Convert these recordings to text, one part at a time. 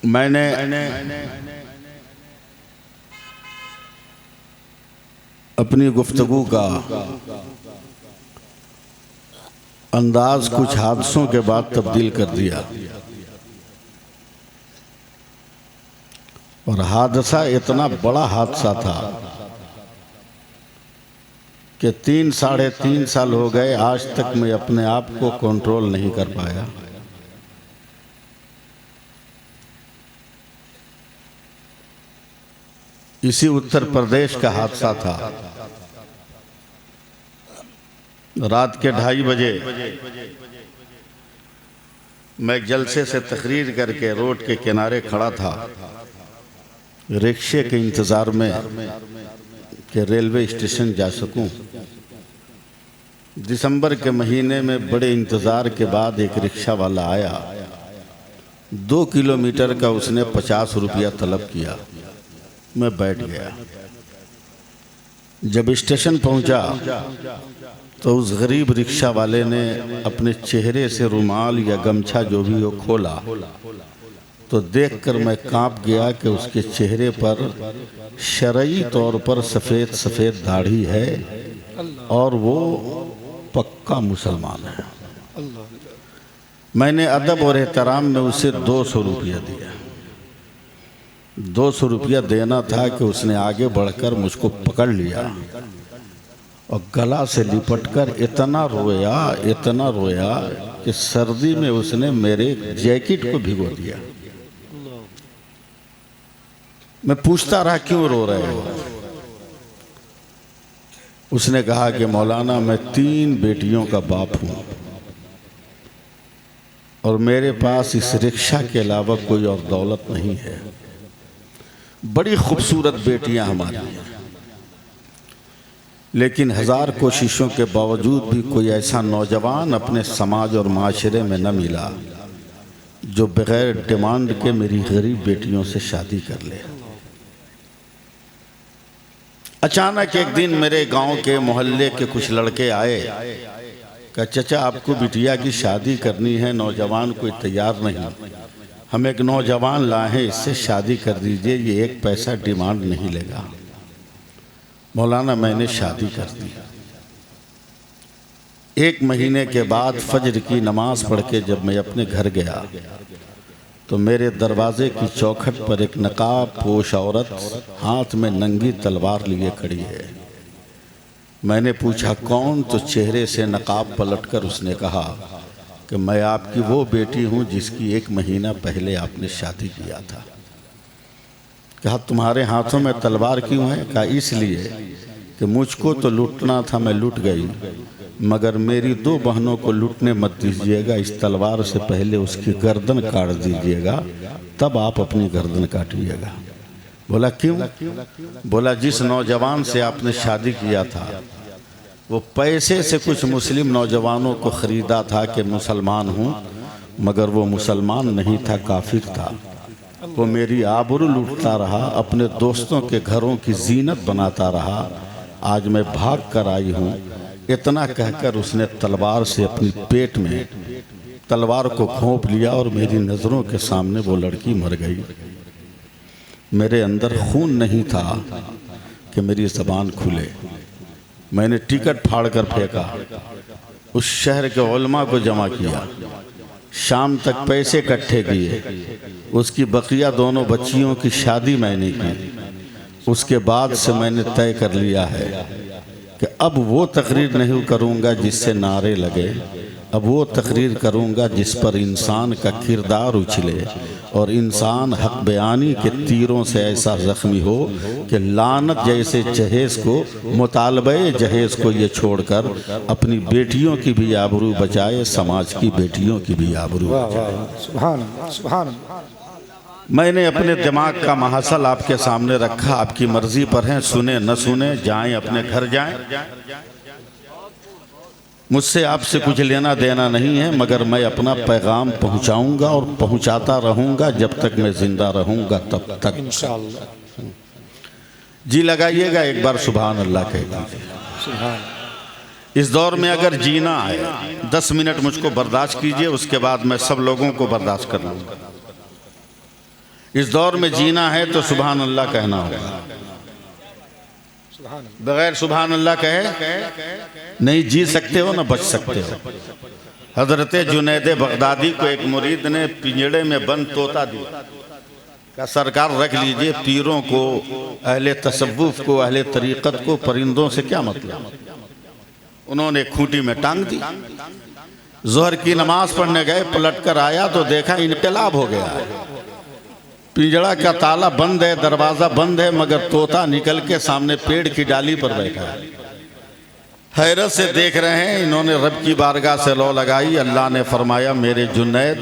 मैंने अपनी गुफ्तगू का अंदाज कुछ हादसों के बाद तब्दील कर दिया और हादसा इतना बड़ा हादसा था कि 3-3.5 साल हो गए, आज तक मैं अपने आप को कंट्रोल नहीं कर पाया। इसी उत्तर प्रदेश का हादसा था। रात के 2:30 बजे मैं जलसे से तकरीर करके रोड के किनारे खड़ा था, रिक्शे के इंतज़ार में कि रेलवे स्टेशन जा सकूं। दिसंबर के महीने में बड़े इंतज़ार के बाद एक रिक्शा वाला आया। 2 किलोमीटर का उसने 50 रुपया तलब किया। मैं बैठ गया। जब स्टेशन पहुंचा तो उस गरीब रिक्शा वाले ने अपने चेहरे से रुमाल या गमछा जो भी हो खोला तो देखकर मैं कांप गया कि उसके चेहरे पर शरई तौर पर सफ़ेद सफ़ेद दाढ़ी है और वो पक्का मुसलमान है। मैंने अदब और एहतराम में उसे 200 रुपया दिया। 200 रुपया देना था कि उसने आगे बढ़कर मुझको पकड़ लिया और गला से लिपटकर इतना रोया कि सर्दी में उसने मेरे जैकेट को भिगो दिया। मैं पूछता रहा क्यों रो रहे हो? उसने कहा कि मौलाना मैं 3 बेटियों का बाप हूं और मेरे पास इस रिक्शा के अलावा कोई और दौलत नहीं है। बड़ी खूबसूरत बेटियां हमारी हैं, लेकिन 1000 कोशिशों के बावजूद भी कोई ऐसा नौजवान अपने समाज और माशरे में न मिला जो बगैर डिमांड के मेरी गरीब बेटियों से शादी कर ले। अचानक एक दिन मेरे गांव के मोहल्ले के कुछ लड़के आए, कहा चचा आपको बिटिया की शादी करनी है, नौजवान कोई तैयार नहीं, हम एक नौजवान लाए हैं, इससे शादी कर दीजिए, ये 1 पैसा डिमांड नहीं लेगा। मौलाना मैंने शादी कर दी। 1 महीने के बाद फजर की नमाज पढ़ के जब मैं अपने घर गया तो मेरे दरवाजे की चौखट पर एक नकाब पोश औरत हाथ में नंगी तलवार लिए खड़ी है। मैंने पूछा कौन? तो चेहरे से नकाब पलटकर उसने कहा कि मैं आपकी वो बेटी हूँ जिसकी 1 महीना पहले आपने शादी किया था। कहा तुम्हारे हाथों में तलवार क्यों है? कहा इसलिए कि मुझको तो लूटना था, मैं लूट गई, मगर मेरी 2 बहनों को लूटने मत दीजिएगा, इस तलवार से पहले उसकी गर्दन काट दीजिएगा, तब आप अपनी गर्दन काटिएगा। बोला क्यों? बोला जिस नौजवान से आपने शादी किया था वो पैसे से कुछ मुस्लिम नौजवानों को ख़रीदा था कि मुसलमान हूँ, मगर वो मुसलमान नहीं था, काफिर था। वो मेरी आबरू लूटता रहा, अपने दोस्तों के घरों की जीनत बनाता रहा, आज मैं भाग कर आई हूँ। इतना कहकर उसने तलवार से अपनी पेट में तलवार को घोंप लिया और मेरी नज़रों के सामने वो लड़की मर गई। मेरे अंदर खून नहीं था कि मेरी ज़बान खुले। मैंने टिकट फाड़ कर फेंका, उस शहर के उलमा को जमा किया, शाम तक पैसे इकट्ठे किए, उसकी बकिया 2 बच्चियों की शादी मैंने की। उसके बाद से मैंने तय कर लिया है कि अब वो तकरीर नहीं करूँगा जिससे नारे लगे, अब वो तकरीर करूँगा जिस पर इंसान का किरदार उछले और इंसान हक बयानी के तीरों से ऐसा ज़ख्मी हो कि लानत जैसे जहेज़ को, मुतालबे जहेज़ को ये छोड़कर अपनी बेटियों की भी आबरू बचाए, समाज की बेटियों की भी आबरू बचाए। सुभान अल्लाह, सुभान अल्लाह। मैंने अपने दिमाग का महासल आपके सामने रखा, आपकी मर्जी पर है, सुने न सुने, जाएं अपने घर जाएं। मुझसे आपसे कुछ लेना देना नहीं है, मगर मैं अपना पैगाम पहुंचाऊंगा और पहुंचाता रहूंगा जब तक मैं जिंदा रहूंगा, तब तक इंशाअल्लाह। जी लगाइएगा एक बार सुभान अल्लाह कह दीजिए। इस दौर में अगर जीना है 10 मिनट मुझको बर्दाश्त कीजिए, उसके बाद मैं सब लोगों को बर्दाश्त कर लूँगा। इस दौर में जीना है तो सुभान अल्लाह कहना होगा, बगैर सुभान अल्लाह कहे नहीं जी सकते हो ना बच सकते हो। हजरत जुनैद बगदादी को एक मुरीद ने पिंजड़े में बंद तोता दिया, का सरकार रख लीजिए, पीरों को, अहले तसव्वुफ को, अहले तरीक़त को परिंदों से क्या मतलब। उन्होंने खूंटी में टांग दी। ज़ोहर की नमाज पढ़ने गए, पलट कर आया तो देखा इनकलाब हो गया है। पिंजड़ा का ताला बंद है, दरवाज़ा बंद है, मगर तोता निकल के सामने पेड़ की डाली पर बैठा है। हैरत से देख रहे हैं। इन्होंने रब की बारगाह से लौ लगाई। अल्लाह ने फरमाया, मेरे जुनैद,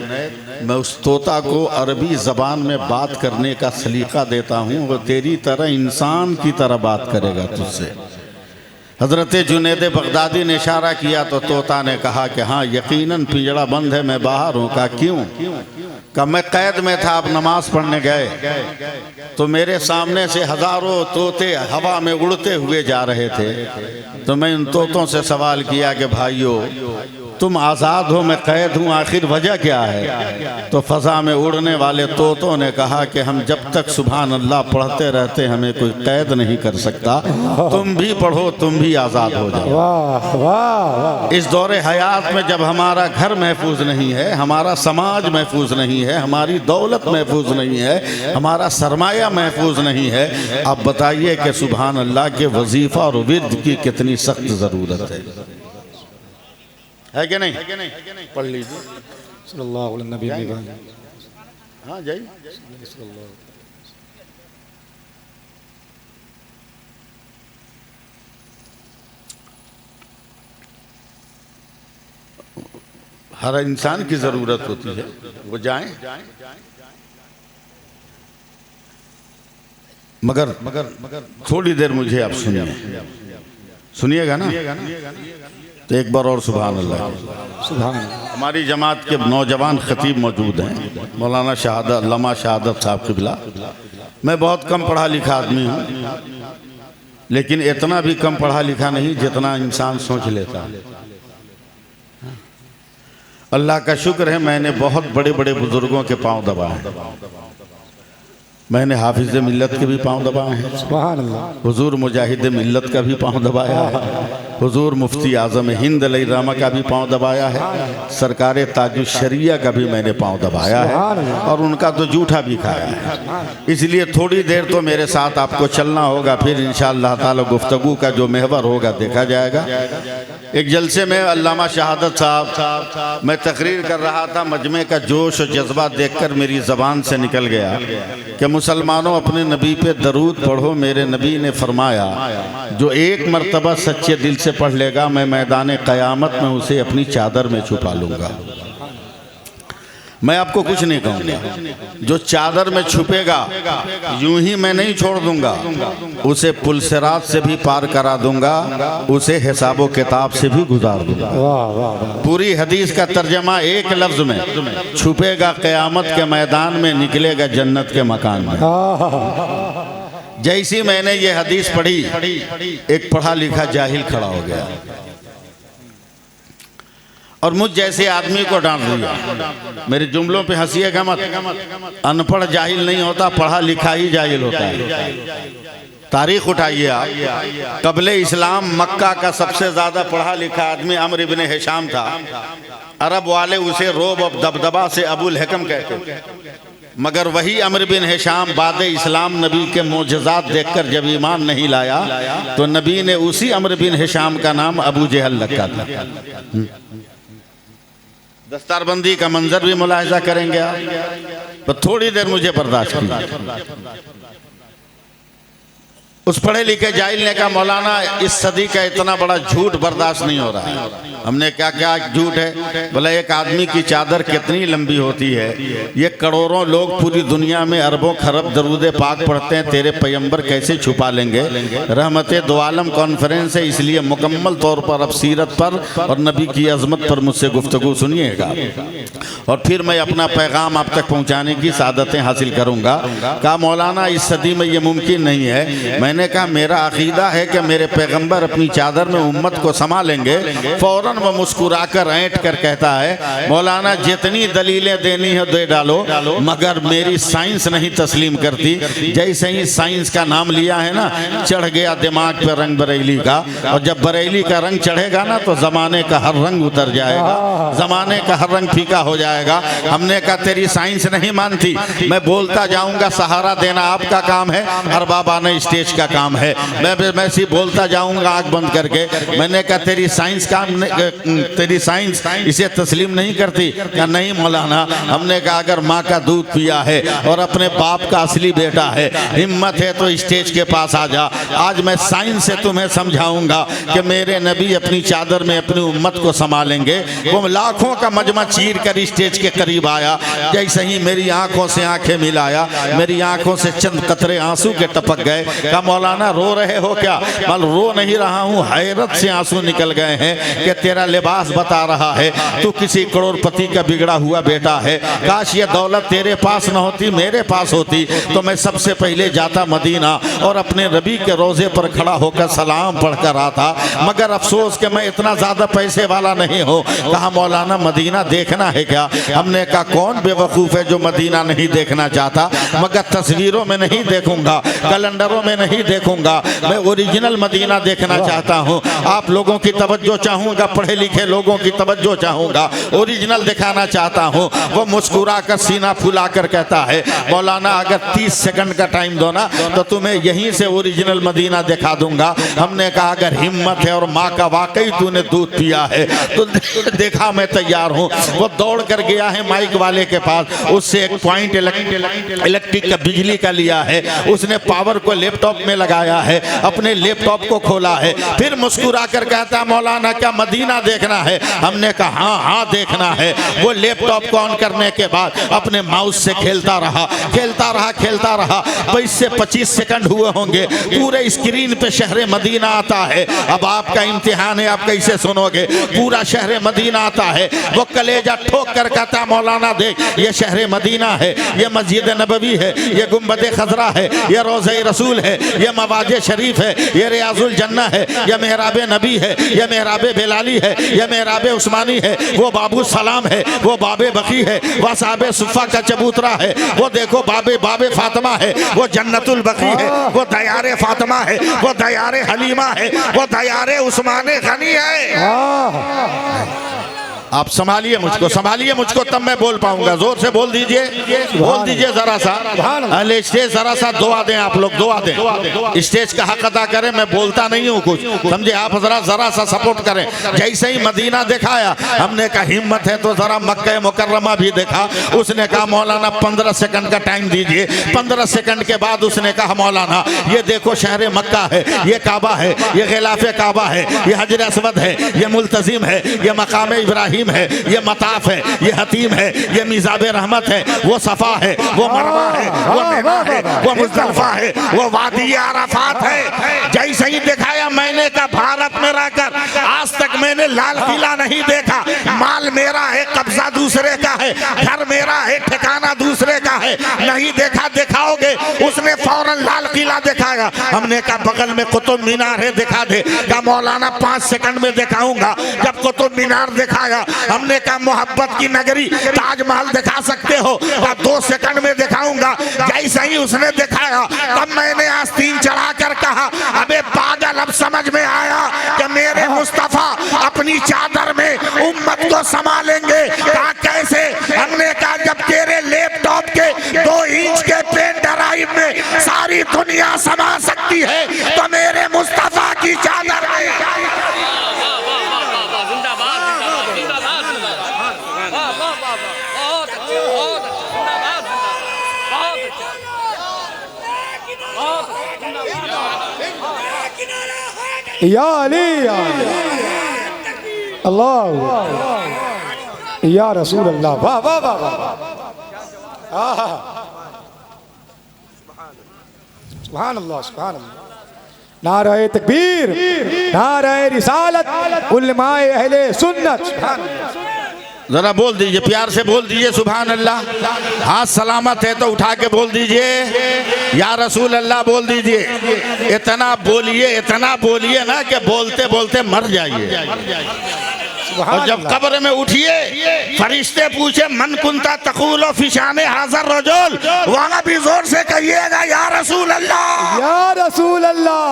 मैं उस तोता को अरबी ज़बान में बात करने का सलीका देता हूँ, वो तेरी तरह इंसान की तरह बात करेगा तुझसे। हज़रत जुनैद बगदादी ने इशारा किया तो तोता ने कहा कि हाँ यकीनन पिंजड़ा बंद है, मैं बाहर हूँ। कहा क्यों? कहा मैं कैद में था, आप नमाज पढ़ने गए तो मेरे सामने से हज़ारों तोते हवा में उड़ते हुए जा रहे थे, तो मैं उन तोतों से सवाल किया कि भाइयों तुम आज़ाद हो, मैं कैद हूँ, आखिर वजह क्या है? तो फ़ज़ा में उड़ने वाले तोतों ने कहा कि हम जब तक सुभान अल्लाह पढ़ते रहते हमें कोई कैद नहीं कर सकता, तुम भी पढ़ो, तुम भी आज़ाद हो जाओ। इस दौरे हयात में जब हमारा घर महफूज नहीं है, हमारा समाज महफूज नहीं है, हमारी दौलत महफूज नहीं है, हमारा सरमाया महफूज नहीं है, आप बताइए कि सुभान अल्लाह के वजीफ़ा और विर्द की कितनी सख्त ज़रूरत है कि नहीं? पढ़ लीजिए। सल्लल्लाहु अलैहि वसल्लम। हाँ जाइए। हर इंसान की जरूरत होती है, वो जाएं। मगर थोड़ी देर मुझे आप सुनिएगा ना, तो एक बार और सुभान अल्लाह। हमारी जमात के नौजवान खतीब मौजूद हैं, मौलाना शहादत, अल्लामा शहादत साहब क़िबला। मैं बहुत कम पढ़ा लिखा आदमी हूँ, लेकिन इतना भी कम पढ़ा लिखा नहीं जितना इंसान सोच लेता है। अल्लाह का शुक्र है, मैंने बहुत बड़े बड़े बुजुर्गों के पांव दबाए। मैंने हाफिज़ मिल्लत के भी पांव दबाए हैं, सुभान अल्लाह। हुजूर मुजाहिद मिल्लत का भी पांव दबाया है, हुजूर मुफ्ती आज़म हिंद अलैहिर्रहमा का भी पांव दबाया है, सरकार ताजुश शरिया का भी मैंने पांव दबाया है, और उनका तो जूठा भी खाया है। इसलिए थोड़ी देर तो मेरे साथ आपको चलना होगा, फिर इंशाअल्लाह ताला गुफ्तगू का जो महवर होगा देखा जाएगा। एक जलसे में अल्लामा शहादत साहब, मैं तकरीर कर रहा था, मजमे का जोश और जज्बा देखकर मेरी ज़बान से निकल गया कि मुसलमानों अपने नबी पे दरूद पढ़ो। मेरे नबी ने फरमाया, जो एक मरतबा सच्चे दिल से पढ़ लेगा, मैं मैदान क़यामत में उसे अपनी चादर में छुपा लूँगा। मैं आपको कुछ नहीं कहूँगा, जो चादर में छुपेगा यूं ही मैं नहीं छोड़ दूंगा, उसे पुलसिरात से भी पार करा दूंगा, उसे हिसाबो किताब से भी गुजार दूंगा। पूरी हदीस का तर्जमा एक लफ्ज में, छुपेगा क़यामत के मैदान में, निकलेगा जन्नत के मकान में। जैसी मैंने ये हदीस पढ़ी, एक पढ़ा लिखा जाहिल खड़ा हो गया और मुझ जैसे आदमी को डांट दिया। मेरे जुमलों पे हंसिएगा मत, अनपढ़ जाहिल नहीं होता, पढ़ा लिखा ही जाहिल होता है। तारीख उठाइए आप, कबले इस्लाम मक्का का सबसे ज्यादा पढ़ा लिखा आदमी अम्र इब्न हिशाम था। अरब वाले उसे रोब और दबदबा से अबुल हकम कहते थे, मगर वही अम्र बिन हिशाम बाद इस्लाम नबी के मोजज़ात देखकर जब ईमान नहीं लाया, तो नबी ने उसी अम्र बिन हिशाम का नाम अबू जहल रखा था। दस्तारबंदी का मंजर भी मुलाहिजा करेंगे आप, तो थोड़ी देर मुझे बर्दाश्त कीजिए। उस पढ़े लिखे जाहिल ने कहा, मौलाना इस सदी का इतना बड़ा झूठ बर्दाश्त नहीं हो रहा है। हमने क्या क्या झूठ है? बोला एक आदमी की चादर कितनी लंबी होती है, ये करोड़ों लोग पूरी दुनिया में अरबों खरब दरूद पाक पढ़ते हैं, तेरे पैगंबर कैसे छुपा लेंगे? रहमते दो आलम कॉन्फ्रेंस है, इसलिए मुकम्मल तौर पर अब सीरत पर और नबी की अजमत पर मुझसे गुफ्तगू सुनिएगा, और फिर मैं अपना पैगाम आप तक पहुँचाने की सादतें हासिल करूँगा। कहा मौलाना इस सदी में ये मुमकिन नहीं है। मैंने मैंने कहा मेरा अकीदा है कि मेरे पैगंबर अपनी चादर में उम्मत को संभालेंगे। फौरन वो मुस्कुराकर ऐंठ कर कहता है मौलाना जितनी दलीलें देनी है दे डालो, मगर मेरी साइंस नहीं तस्लीम करती। जैसे ही साइंस का नाम लिया है ना, चढ़ गया दिमाग पे रंग बरेली का, और जब बरेली का रंग चढ़ेगा ना तो जमाने का हर रंग उतर जाएगा, जमाने का हर रंग फीका हो जाएगा। हमने कहा तेरी साइंस नहीं मानती, मैं बोलता जाऊंगा, सहारा देना आपका काम है, और बाबा ने स्टेज का काम है। मैं सी बोलता जाऊंगा आंख बंद करके। मैंने कहा तेरी साइंस तेरी साइंस इसे तस्लीम नहीं करती? क्या नहीं मौलाना, हमने कहा अगर माँ का दूध पिया है और अपने बाप का असली बेटा है, हिम्मत है तो स्टेज के पास आ जा। आज मैं साइंस से तुम्हें समझाऊंगा कि मेरे नबी अपनी चादर में अपनी उम्मत को संभालेंगे। वो लाखों का मजमा चीर कर स्टेज के करीब आया, जैसे ही मेरी आंखों से आंखें मिलाया, मेरी आंखों से चंद कतरे आंसू के टपक गए। कहा मौलाना रो रहे हो क्या? मैं रो नहीं रहा हूँ, हैरत से आंसू निकल गए हैं कि तेरा लिबास बता रहा है तू किसी करोड़पति का बिगड़ा हुआ बेटा है। काश ये दौलत तेरे पास न होती, मेरे पास होती तो मैं सबसे पहले जाता मदीना और अपने नबी के रोजे पर खड़ा होकर सलाम पढ़कर आता, मगर अफसोस कि मैं इतना ज्यादा पैसे वाला नहीं हूँ। कहा मौलाना मदीना देखना है क्या? हमने कहा कौन बेवकूफ़ है जो मदीना नहीं देखना चाहता, मगर तस्वीरों में नहीं देखूंगा, कैलेंडरों में नहीं देखूंगा, मैं ओरिजिनल मदीना देखना चाहता हूँ। आप लोगों की तवज्जो चाहूँगा, पढ़े लिखे लोगों की तवज्जो चाहूँगा, ओरिजिनल दिखाना चाहता हूँ। वो मुस्कुरा कर सीना फुला कर कहता है मौलाना अगर 30 सेकंड का टाइम दो ना तो तुम्हें यहीं से ओरिजिनल मदीना दिखा दूंगा। हमने कहा अगर हिम्मत है और माँ का वाकई तूने दूध पिया है तो देखा मैं तैयार हूँ। वो दौड़ कर गया है माइक वाले के पास, उससे एक पॉइंट इलेक्ट्रिक का बिजली का लिया है, उसने पावर को लैपटॉप में लगाया है, अपने लैपटॉप को खोला है, फिर मुस्कुरा कर कहता मौलाना क्या मदीना देखना है? हमने कहा हाँ हाँ देखना है। वो लैपटॉप को ऑन करने के बाद अपने माउस से खेलता रहा 20 से 25 सेकंड हुए होंगे, पूरे स्क्रीन पे शहर मदीना आता है। अब आपका इम्तिहान है, आप कैसे सुनोगे? पूरा शहर मदीना आता है। वो कलेजा ठोक कर कहता मौलाना देख ये शहर मदीना है, ये मस्जिद नबवी है, ये गुंबद खजरा है, ये रोज़े रसूल है, ये मवाजे शरीफ है, ये रियाजुल जन्ना है, ये मेहराब नबी है, ये मेहराब बेलाली है, ये मेहराब उस्मानी है, वो बाबू सलाम है, वो बाबे बकी है, वह साहब सुफ़ा का चबूतरा है, वो देखो बाबे फातिमा है, वो जन्नतुल बकी है, वो दयारे फातिमा है, वो दयारे हलीमा है, वो दयारे उस्माने गनी है। आप संभालिए मुझको तब मैं बोल पाऊंगा। जोर से बोल दीजिए जरा सा। अरे स्टेज जरा सा दुआ दें, आप लोग दुआ दें, स्टेज का हक अदा करें। मैं बोलता नहीं हूँ कुछ, समझे आप? जरा सा सपोर्ट करें। जैसे ही मदीना दिखाया, हमने कहा हिम्मत है तो जरा मक्का मुकर्रमा भी देखा। उसने कहा मौलाना 15 सेकंड का टाइम दीजिए। 15 सेकंड के बाद उसने कहा मौलाना ये देखो शहर मक्का है, ये काबा है, ये गिलाफ काबा है, ये हजर असवद है, ये मुल्तजिम है, ये मकाम इब्राहिम है, ये मताफ है, ये हतीम है, ये मिजाबे रहमत है, वो सफा है, वो मरवा है, वो मिना है, वो मुज़दलिफा है, वो वादी अराफात है। जैसे ही दिखाया मैंने कहा भारत में रहकर आज तक मैंने लाल किला नहीं देखा। माल मेरा है, कब्जा दूसरे का है, घर मेरा है, ठिकाना दूसरे का है, नहीं देखा दिखाओगे? उसने फौरन लाल किला दिखाया। हमने कहा बगल में कुतुब मीनार है, दिखा दे। कहा मौलाना 5 सेकंड में दिखाऊंगा। जब कुतुब मीनार दिखाया, हमने कहा मोहब्बत की नगरी ताजमहल दिखा सकते हो? 2 सेकंड में दिखाऊंगा। जैसे ही उसने दिखाया तब मैंने आस्तीन चढ़ाकर कहा अबे पागल, अब समझ में आया कि मेरे मुस्तफा अपनी चादर में उम्मत को संभालेंगे। कहा कैसे? हमने कहा जब तेरे लैपटॉप के 2 इंच के पेन ड्राइव में सारी दुनिया समा सकती है तो मेरे मुस्तफा की चादर में या अली अल्लाह या रसूल अल्लाह। वाह वाह वाह वाह, सुभान अल्लाह सुभान अल्लाह। नारे तकबीर, नारे रिसालत, उलमाए अहले सुन्नत। जरा बोल दीजिए, प्यार से बोल दीजिए सुभान अल्लाह। हाथ सलामत है तो उठा के बोल दीजिए या रसूल अल्लाह बोल दीजिए। इतना बोलिए ना कि बोलते बोलते मर जाइए। और जब कब्र में उठिए फरिश्ते पूछे मन कुंता तकूल फिशाने हाज़र रजुल, वहां भी जोर से कहिएगा या रसूल अल्लाह, या रसूल अल्लाह,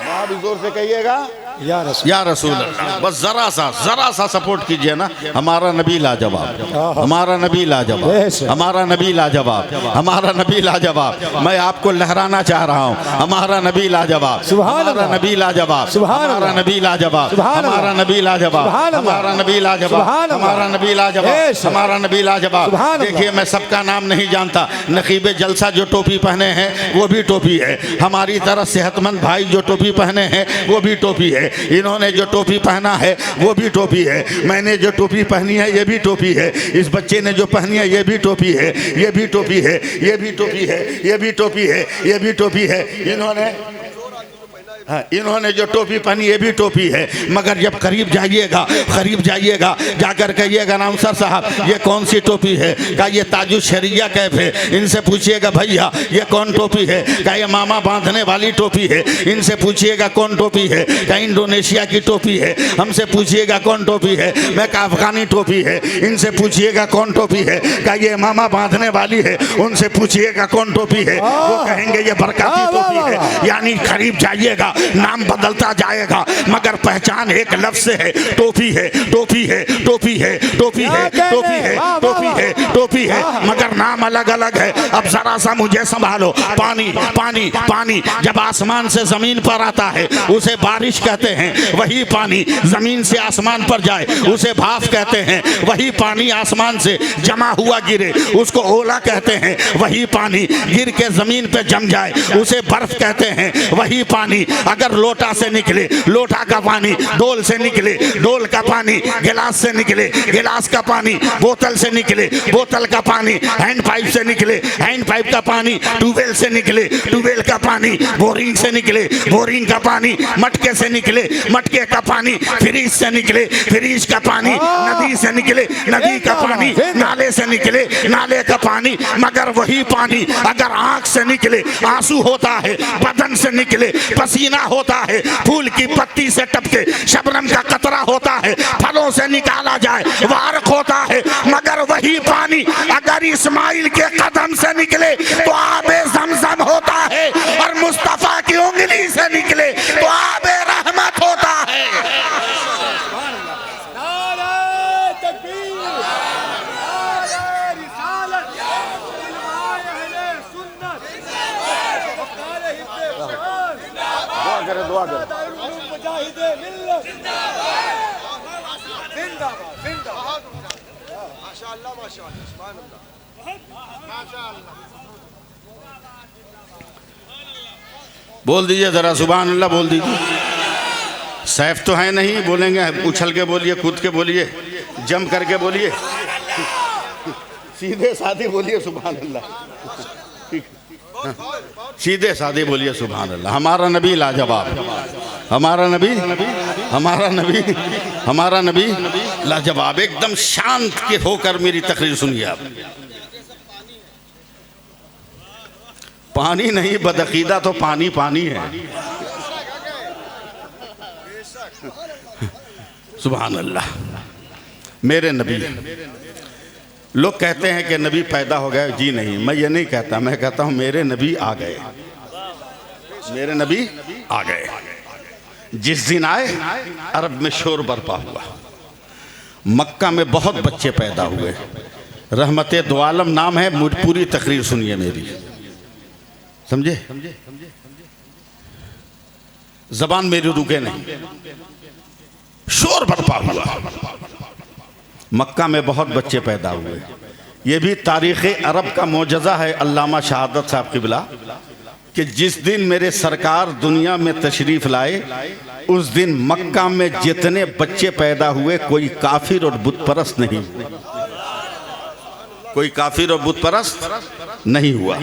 वहां भी जोर से कहिएगा या रसूल अल्लाह। बस जरा सा सपोर्ट कीजिए ना। हमारा नबी लाजवाब, हमारा नबी लाजवाब, हमारा नबी लाजवाब, हमारा नबी लाजवाब। मैं आपको लहराना चाह रहा हूँ, हमारा नबी लाजवाब, हमारा नबी लाजवाब, हमारा नबी लाजवाब, हमारा नबी लाजवाब, हमारा नबी लाजवाब, हमारा नबी लाजवाब, हमारा नबी लाजवाब। देखिए मैं सबका नाम नहीं जानता। नकीबे जलसा जो टोपी पहने हैं वो भी टोपी है। हमारी तरह सेहतमंद भाई जो टोपी पहने हैं वो भी टोपी है। इन्होंने जो टोपी पहना है वो भी टोपी है। मैंने जो टोपी पहनी है ये भी टोपी है। इस बच्चे ने जो पहनी है ये भी टोपी है, ये भी टोपी है, ये भी टोपी है, ये भी टोपी है, ये भी टोपी है। इन्होंने जो टोपी पहनी ये भी टोपी है। मगर जब करीब जाइएगा जाकर कहिएगा अनाउंसर साहब ये कौन सी टोपी है? क्या ये ताजुल शरिया कैफ है? इनसे पूछिएगा भैया ये कौन टोपी है? क्या ये मामा बांधने वाली टोपी है? इनसे पूछिएगा कौन टोपी है? क्या इंडोनेशिया की टोपी है? हमसे पूछिएगा कौन टोपी है? मैं क्या अफगानी टोपी है? इनसे पूछिएगा कौन टोपी है? क्या ये मामा बांधने वाली है? उनसे पूछिएगा कौन टोपी है? वो कहेंगे ये बरकाती टोपी है। यानी करीब जाइएगा नाम बदलता जाएगा मगर पहचान एक लफ्ज से है, टोपी है, टोपी है, टोपी है, टोपी है, टोपी है, टोपी है, टोपी है, मगर नाम अलग अलग है। अब जरा सा मुझे संभालो। पानी पानी पानी जब आसमान से जमीन पर आता है उसे बारिश कहते हैं। वही पानी जमीन से आसमान पर जाए उसे भाप कहते हैं। वही पानी आसमान से जमा हुआ गिरे उसको ओला कहते हैं। वही पानी गिर के जमीन पे जम जाए उसे बर्फ कहते हैं। वही पानी अगर लोटा से निकले, लोटा का पानी डोल से निकले, डोल का पानी गिलास से निकले, गिलास का पानी बोतल से निकले, बोतल का पानी हैंड पाइप से निकले, हैंड पाइप का पानी ट्यूबवेल से निकले, ट्यूबवेल का पानी बोरिंग से निकले, बोरिंग का पानी मटके से निकले, मटके का पानी फ्रिज से निकले, फ्रिज का पानी नदी से निकले, नदी का पानी नाले से निकले, नाले का पानी। मगर वही पानी अगर आंख से निकले आंसू होता है, बदन से निकले पसीना होता है, फूल की पत्ती से टपके शबनम का कतरा होता है, फलों से निकाला जाए वारक होता है। मगर वही पानी अगर इस्माइल के कदम से निकले तो आबे ज़मज़म होता है, और मुस्तफा की उंगली से निकले तो आबे रहमत होता है। दुआ करें। बोल दीजिए जरा सुभान अल्लाह बोल दीजिए। सैफ तो है नहीं, बोलेंगे उछल के बोलिए, कूद के बोलिए, जम करके बोलिए, सीधे साधे बोलिए सुभान अल्लाह, सीधे साधे बोलिए सुभान अल्लाह। हमारा नबी लाजवाब, हमारा नबी, हमारा नबी, हमारा नबी लाजवाब। एकदम शांत के होकर मेरी तकरीर सुनिए आप। पानी नहीं बदअकीदा तो पानी पानी है। सुभान अल्लाह। मेरे नबी, लोग कहते हैं कि नबी पैदा हो गए। जी नहीं, मैं ये नहीं कहता, मैं कहता हूँ मेरे नबी आ गए, मेरे नबी आ गए। जिस दिन आए अरब में शोर बरपा हुआ, मक्का में बहुत बच्चे पैदा हुए। रहमते दो आलम नाम है। पूरी तकरीर सुनिए मेरी, समझे? जबान मेरी रुके नहीं। शोर बरपा हुआ, मक्का में बहुत बच्चे पैदा हुए। ये भी तारीख़ अरब का मोजज़ा है अल्लामा शहादत साहब क़िबला कि जिस दिन मेरे सरकार दुनिया में तशरीफ़ लाए उस दिन मक्का में जितने बच्चे पैदा हुए कोई काफिर और बुत परस्त नहीं हुआ, कोई काफिर और बुत परस्त नहीं हुआ।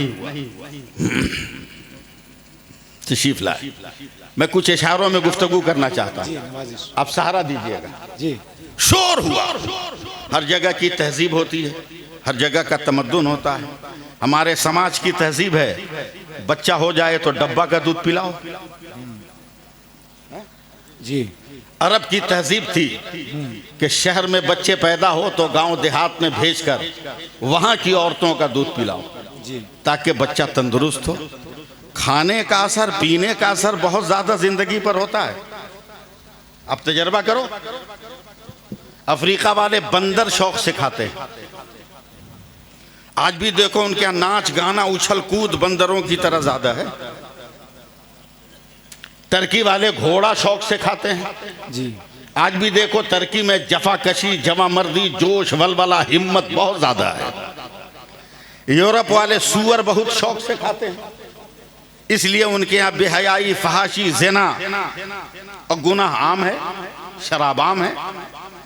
तशरीफ लाए। मैं कुछ इशारों में गुफ्तगू करना चाहता हूँ, आप सहारा दीजिएगा। जी शोर हुआ, हर जगह की तहजीब होती है, हर जगह का तमद्दुन होता है। हमारे समाज की तहजीब है, बच्चा हो जाए तो डब्बा का दूध पिलाओ। जी अरब की तहजीब थी कि शहर में बच्चे पैदा हो तो गांव देहात में भेजकर वहां की औरतों का दूध पिलाओ, ताकि बच्चा तंदुरुस्त हो। खाने का असर, पीने का असर बहुत ज्यादा जिंदगी पर होता है। अब तजर्बा करो, अफ्रीका वाले बंदर शौक से खाते हैं। आज भी देखो उनके यहाँ नाच गाना उछल कूद बंदरों की तरह ज्यादा है। टर्की वाले घोड़ा शौक से खाते हैं। जी आज भी देखो टर्की में जफाकशी, जमामर्दी, जोश, वलवला, हिम्मत बहुत ज्यादा है। यूरोप वाले सूअर बहुत शौक से खाते हैं, इसलिए उनके यहाँ बेहयाई, फहाशी, ज़िना और गुनाह आम है, शराब आम है।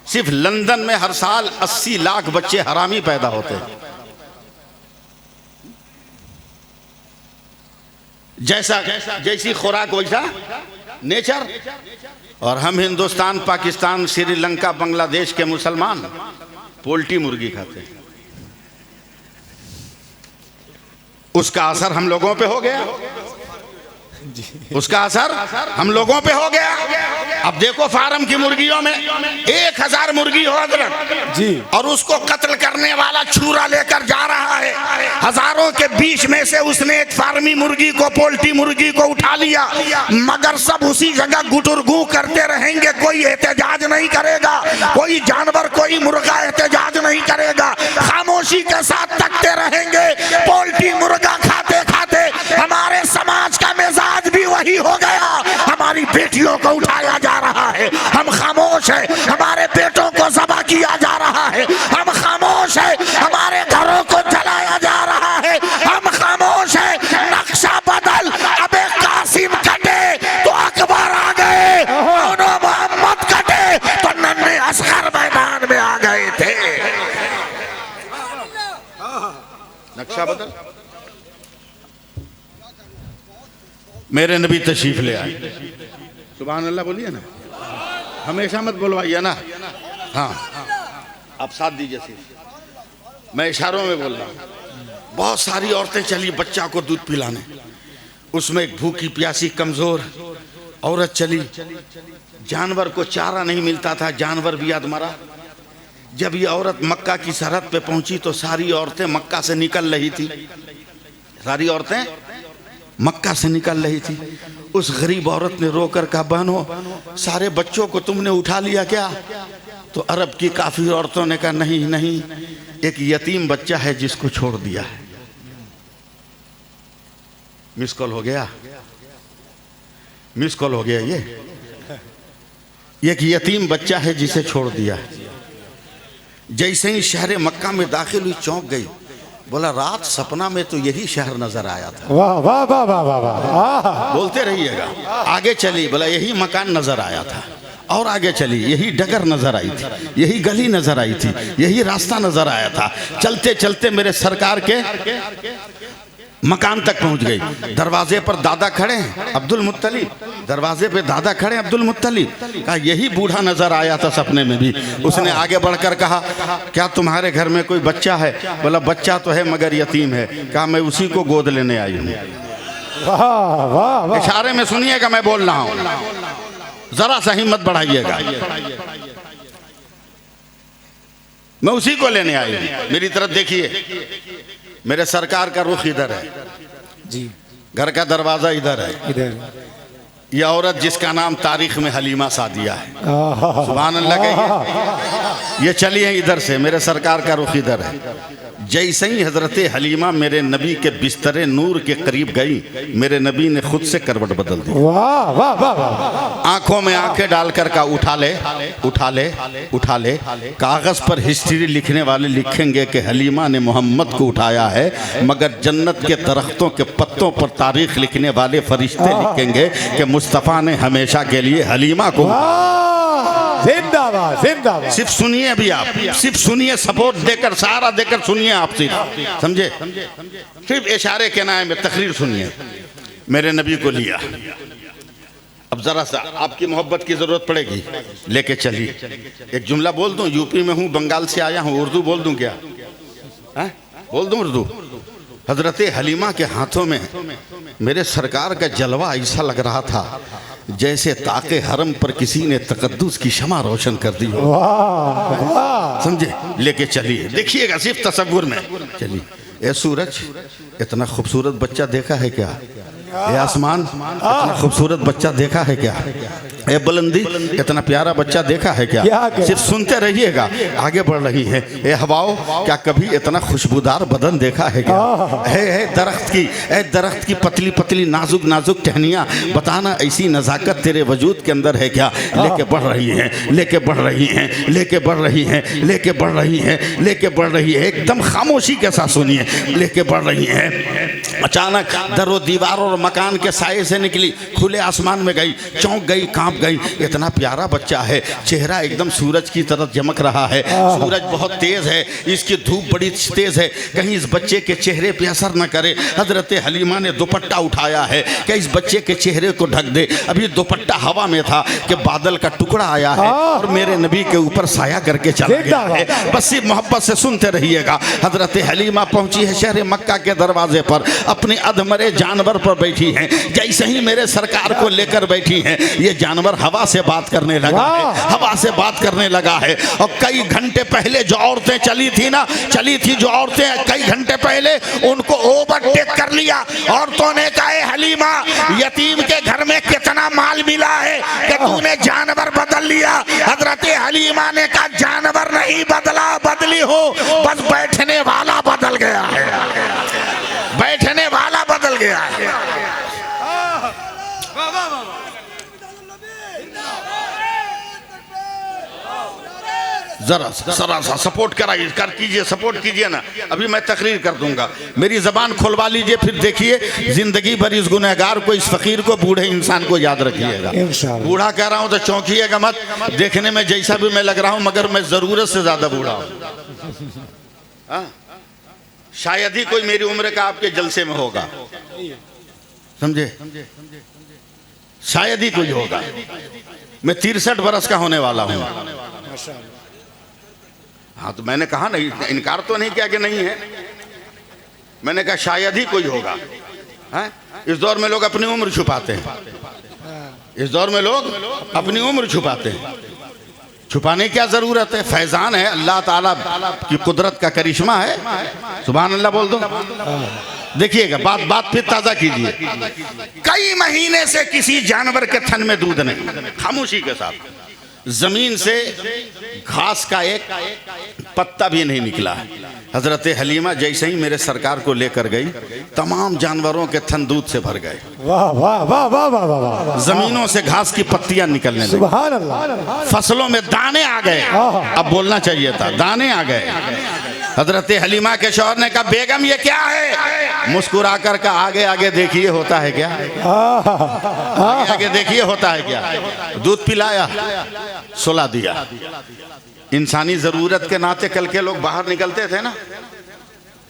सिर्फ लंदन में हर साल 80 लाख बच्चे हरामी पैदा होते हैं। जैसी खुराक वैसा नेचर। और हम हिंदुस्तान, पाकिस्तान, श्रीलंका, बांग्लादेश के मुसलमान पोल्ट्री मुर्गी खाते हैं। उसका असर हम लोगों पे हो गया, उसका असर हम लोगों पे हो गया। अब देखो फार्म की मुर्गियों में 1000 मुर्गी हो हजरत जी, और उसको कत्ल करने वाला छुरा लेकर जा रहा है। हजारों के बीच में से उसने एक फार्मी मुर्गी को, पोल्ट्री मुर्गी को उठा लिया, मगर सब उसी जगह गुटुरगू करते रहेंगे। कोई एहतजाज नहीं करेगा, कोई जानवर, कोई मुर्गा एहतजाज नहीं करेगा, खामोशी के साथ तकते रहेंगे। पोल्ट्री मुर्गा खाते खाते हमारे समाज का मिजाज भी वही हो गया। हमारी बेटियों को उठाया जा रहा है, हम खामोश है। हमारे बेटों को ज़बह किया जा रहा है, हम खामोश है। हमारे घरों को जलाया जा रहा है, हम खामोश है। नक्शा बदल, अबे कासिम कटे तो अकबर आ गए, मोहम्मद कटे तो नन्हे असगर मैदान में आ गए थे। नक्शा बदल। मेरे नबी तशरीफ ले आए, सुभान अल्लाह बोलिए ना, हमेशा मत बोलवाइए ना। हाँ, आप साथ दीजिए सिर्फ, मैं इशारों में बोल रहा हूँ। बहुत सारी औरतें चली बच्चा को दूध पिलाने, उसमें एक भूखी प्यासी कमजोर औरत चली। जानवर को चारा नहीं मिलता था, जानवर भी अधमरा। जब ये औरत मक्का की सरहद पे पहुंची तो सारी औरतें मक्का से निकल रही थी, सारी औरतें मक्का से निकल रही थी। उस गरीब औरत ने रोकर कहा, बहनों सारे बच्चों को तुमने उठा लिया क्या? तो अरब की काफी औरतों ने कहा, नहीं नहीं, एक यतीम बच्चा है जिसको छोड़ दिया है। मिस कॉल हो गया, मिस कॉल हो गया। ये एक यतीम बच्चा है जिसे छोड़ दिया है। जैसे ही शहर मक्का में दाखिल हुई चौंक गई, बोला रात सपना में तो यही शहर नजर आया था। वाह वाह वाह वाह वाह वाह। बोलते रहिएगा। आगे चली, बोला यही मकान नजर आया था। और आगे चली, यही डगर नजर आई थी, यही गली नजर आई थी, यही रास्ता नजर आया था। चलते चलते मेरे सरकार के मकान तक पहुंच गई। दरवाजे पर दादा खड़े हैं अब्दुल मुत्तलिब, दरवाजे पे दादा खड़े हैं अब्दुल मुत्तलिब। कहा यही बूढ़ा नजर आया था सपने में भी। उसने आगे बढ़कर कहा, क्या तुम्हारे घर में कोई बच्चा है? बोला बच्चा तो है मगर यतीम है। कहा मैं उसी को गोद लेने आई हूँ। वाह वाह वाह। इशारे में सुनिएगा, मैं बोल रहा हूँ, जरा सा हिम्मत बढ़ाइएगा। मैं उसी को लेने आई हूँ। मेरी तरफ देखिए, मेरे सरकार का रुख इधर है जी, घर का दरवाजा इधर है। इधर ये औरत जिसका नाम तारीख में हलीमा सादिया है, सुभान अल्लाह कहिए। ये चली है इधर से, मेरे सरकार का रुख इधर है। जैसे ही हजरत हलीमा मेरे नबी के बिस्तरे नूर के करीब गई, मेरे नबी ने खुद से करवट बदल दी। वाह वाह वाह वाह। आंखों में आंखें डालकर का उठा ले उठा ले उठा ले। कागज पर हिस्ट्री लिखने वाले लिखेंगे कि हलीमा ने मोहम्मद को उठाया है, मगर जन्नत के दरख्तों के पत्तों पर तारीख लिखने वाले फरिश्ते लिखेंगे कि मुस्तफ़ा ने हमेशा के लिए हलीमा को। जिंदाबाद जिंदाबाद। सिर्फ सुनिए अभी, आप सिर्फ सुनिए, सपोर्ट देकर, सहारा देकर सुनिए। आप सिर्फ समझे, सिर्फ इशारे के नाम में तकरीर सुनिए। मेरे नबी को लिया। अब जरा सा आपकी मोहब्बत की जरूरत पड़ेगी, लेके चलिए। एक जुमला बोल दूं, यूपी में हूं, बंगाल से आया हूं, उर्दू बोल दूं क्या? है? बोल दूं उर्दू? हजरत हलीमा के हाथों में मेरे सरकार का जलवा ऐसा लग रहा था जैसे ताके हरम पर किसी ने तकद्दुस की शमा रोशन कर दी हो। समझे? लेके चलिए, देखिएगा सिर्फ तसव्वुर में चलिए। ए सूरज, इतना खूबसूरत बच्चा देखा है क्या? ए आसमान, इतना खूबसूरत बच्चा देखा है क्या? ए बुलंदी, इतना प्यारा बच्चा देखा है क्या? सिर्फ सुनते रहिएगा, आगे बढ़ रही है। ए हवाओं, क्या कभी इतना खुशबूदार बदन देखा है क्या? दरख्त की पतली पतली नाजुक नाजुक टहनियाँ, बताना ऐसी नज़ाकत तेरे वजूद के अंदर है क्या? लेके बढ़ रही है, लेके बढ़ रही है, लेके बढ़ रही है, लेके बढ़ रही है, लेके बढ़ रही है। एकदम खामोशी के साथ सुनिए, लेके बढ़ रही है। अचानक दरो दीवार और मकान के साये से निकली, खुले आसमान में गई, चौंक गई, कांप गई। इतना प्यारा बच्चा है, चेहरा एकदम सूरज की तरह चमक रहा है। सूरज बहुत तेज है, इसकी धूप बड़ी तेज है, कहीं इस बच्चे के चेहरे पे असर न करे। हजरत हलीमा ने दुपट्टा उठाया है कि इस बच्चे के चेहरे को ढक दे। अभी दुपट्टा हवा में था कि बादल का टुकड़ा आया है और मेरे नबी के ऊपर साया करके चला गया है। बस सिर्फ मोहब्बत से सुनते रहिएगा। हजरत हलीमा पहुंची है शहर मक्का के दरवाजे पर, अपने अधमरे जानवर पर बैठी हैं। जैसे ही मेरे सरकार को लेकर बैठी हैं, ये जानवर हवा से बात करने लगा है, हवा से बात करने लगा है। और कई घंटे पहले जो औरतें चली थी जो औरतें कई घंटे पहले, उनको ओवरटेक कर लिया। औरतों ने कहा, हलीमा, यतीम के घर में कितना माल मिला है कि तूने जानवर बदल लिया? हजरत हलीमा ने कहा, जानवर नहीं बदली हो, बस बैठने वाला बदल गया है, बैठने वाला बदल गया है। जरा सा सपोर्ट कीजिए, सपोर्ट कीजिए ना। अभी मैं तकरीर कर दूंगा, मेरी जबान खुलवा लीजिए, फिर देखिए जिंदगी भर इस गुनहगार को, इस फकीर को, बूढ़े इंसान को याद रखिएगा। बूढ़ा कह रहा हूं तो चौंकिएगा मत, देखने में जैसा भी मैं लग रहा हूं, मगर मैं जरूरत से ज्यादा बूढ़ा हूं। शायद ही कोई मेरी उम्र का आपके जलसे में होगा, समझे? शायद ही कोई होगा। मैं 63 बरस का होने वाला हूं। हाँ, तो मैंने कहा नहीं, इनकार तो नहीं किया कि नहीं है, मैंने कहा शायद ही कोई होगा। है? इस दौर में लोग अपनी उम्र छुपाते हैं, इस दौर में लोग अपनी उम्र छुपाते हैं। छुपाने की क्या जरूरत है? फैजान है, अल्लाह ताला की कुदरत का करिश्मा है। सुभान अल्लाह बोल दो। देखिएगा, बात फिर ताजा कीजिए। कई महीने से किसी जानवर के थन में दूध नहीं, खामोशी के साथ। जमीन से घास का एक पत्ता भी नहीं निकला है। हजरत हलीमा जैसे ही मेरे सरकार को लेकर गई, तमाम जानवरों के थन दूध से भर गए। वाह वाह वाह वाह वाह वाह। जमीनों से घास की पत्तियां निकलने लगी, सुभान अल्लाह। फसलों में दाने आ गए। अब बोलना चाहिए था, दाने आ गए। हजरत हलीमा के शौहर ने कहा, बेगम ये क्या है? मुस्कुरा कर का, आगे आगे देखिए होता है क्या, आगे आगे देखिए होता है क्या। दूध पिलाया, सुला दिया। इंसानी जरूरत के नाते कल के लोग बाहर निकलते थे ना,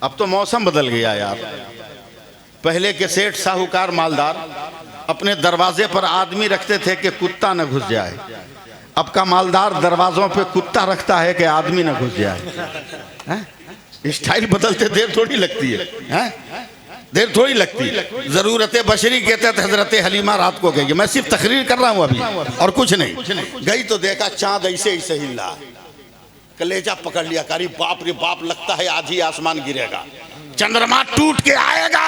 अब तो मौसम बदल गया यार। पहले के सेठ साहूकार मालदार अपने दरवाजे पर आदमी रखते थे कि कुत्ता न घुस जाए। अब का मालदार दरवाजों पे कुत्ता रखता है कि आदमी न घुस जाए। स्टाइल बदलते देर थोड़ी लगती है, देर थोड़ी लगती। जरूरत बशरी के तहत हजरत हलीमा रात को गई। मैं सिर्फ तकरीर कर रहा हूं अभी, और कुछ नहीं। गई तो देखा चांद ऐसे ऐसे हिल रहा, कलेजा पकड़ लिया, कारी बाप रे बाप, लगता है आज ही आसमान गिरेगा, चंद्रमा टूट के आएगा।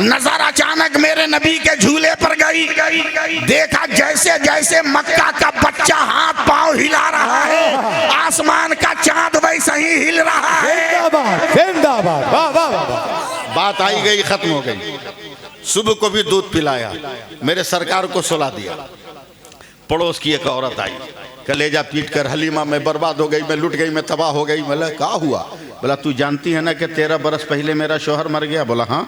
नजर अचानक मेरे नबी के झूले पर गई, देखा जैसे जैसे मक्का का बच्चा हाथ पांव हिला रहा है, आसमान का चांद वैसे ही हिल रहा है। जिंदाबाद, वाह वाह वाह। बात आई गई, खत्म हो गई। सुबह को भी दूध पिलाया, मेरे सरकार को सुला दिया। पड़ोस की एक औरत आई, कलेजा पीट कर, हलीमा मैं बर्बाद हो गई, मैं लुट गई, मैं तबाह हो गई। बोला क्या हुआ? बोला तू जानती है ना कि 13 बरस पहले मेरा शौहर मर गया? बोला हाँ।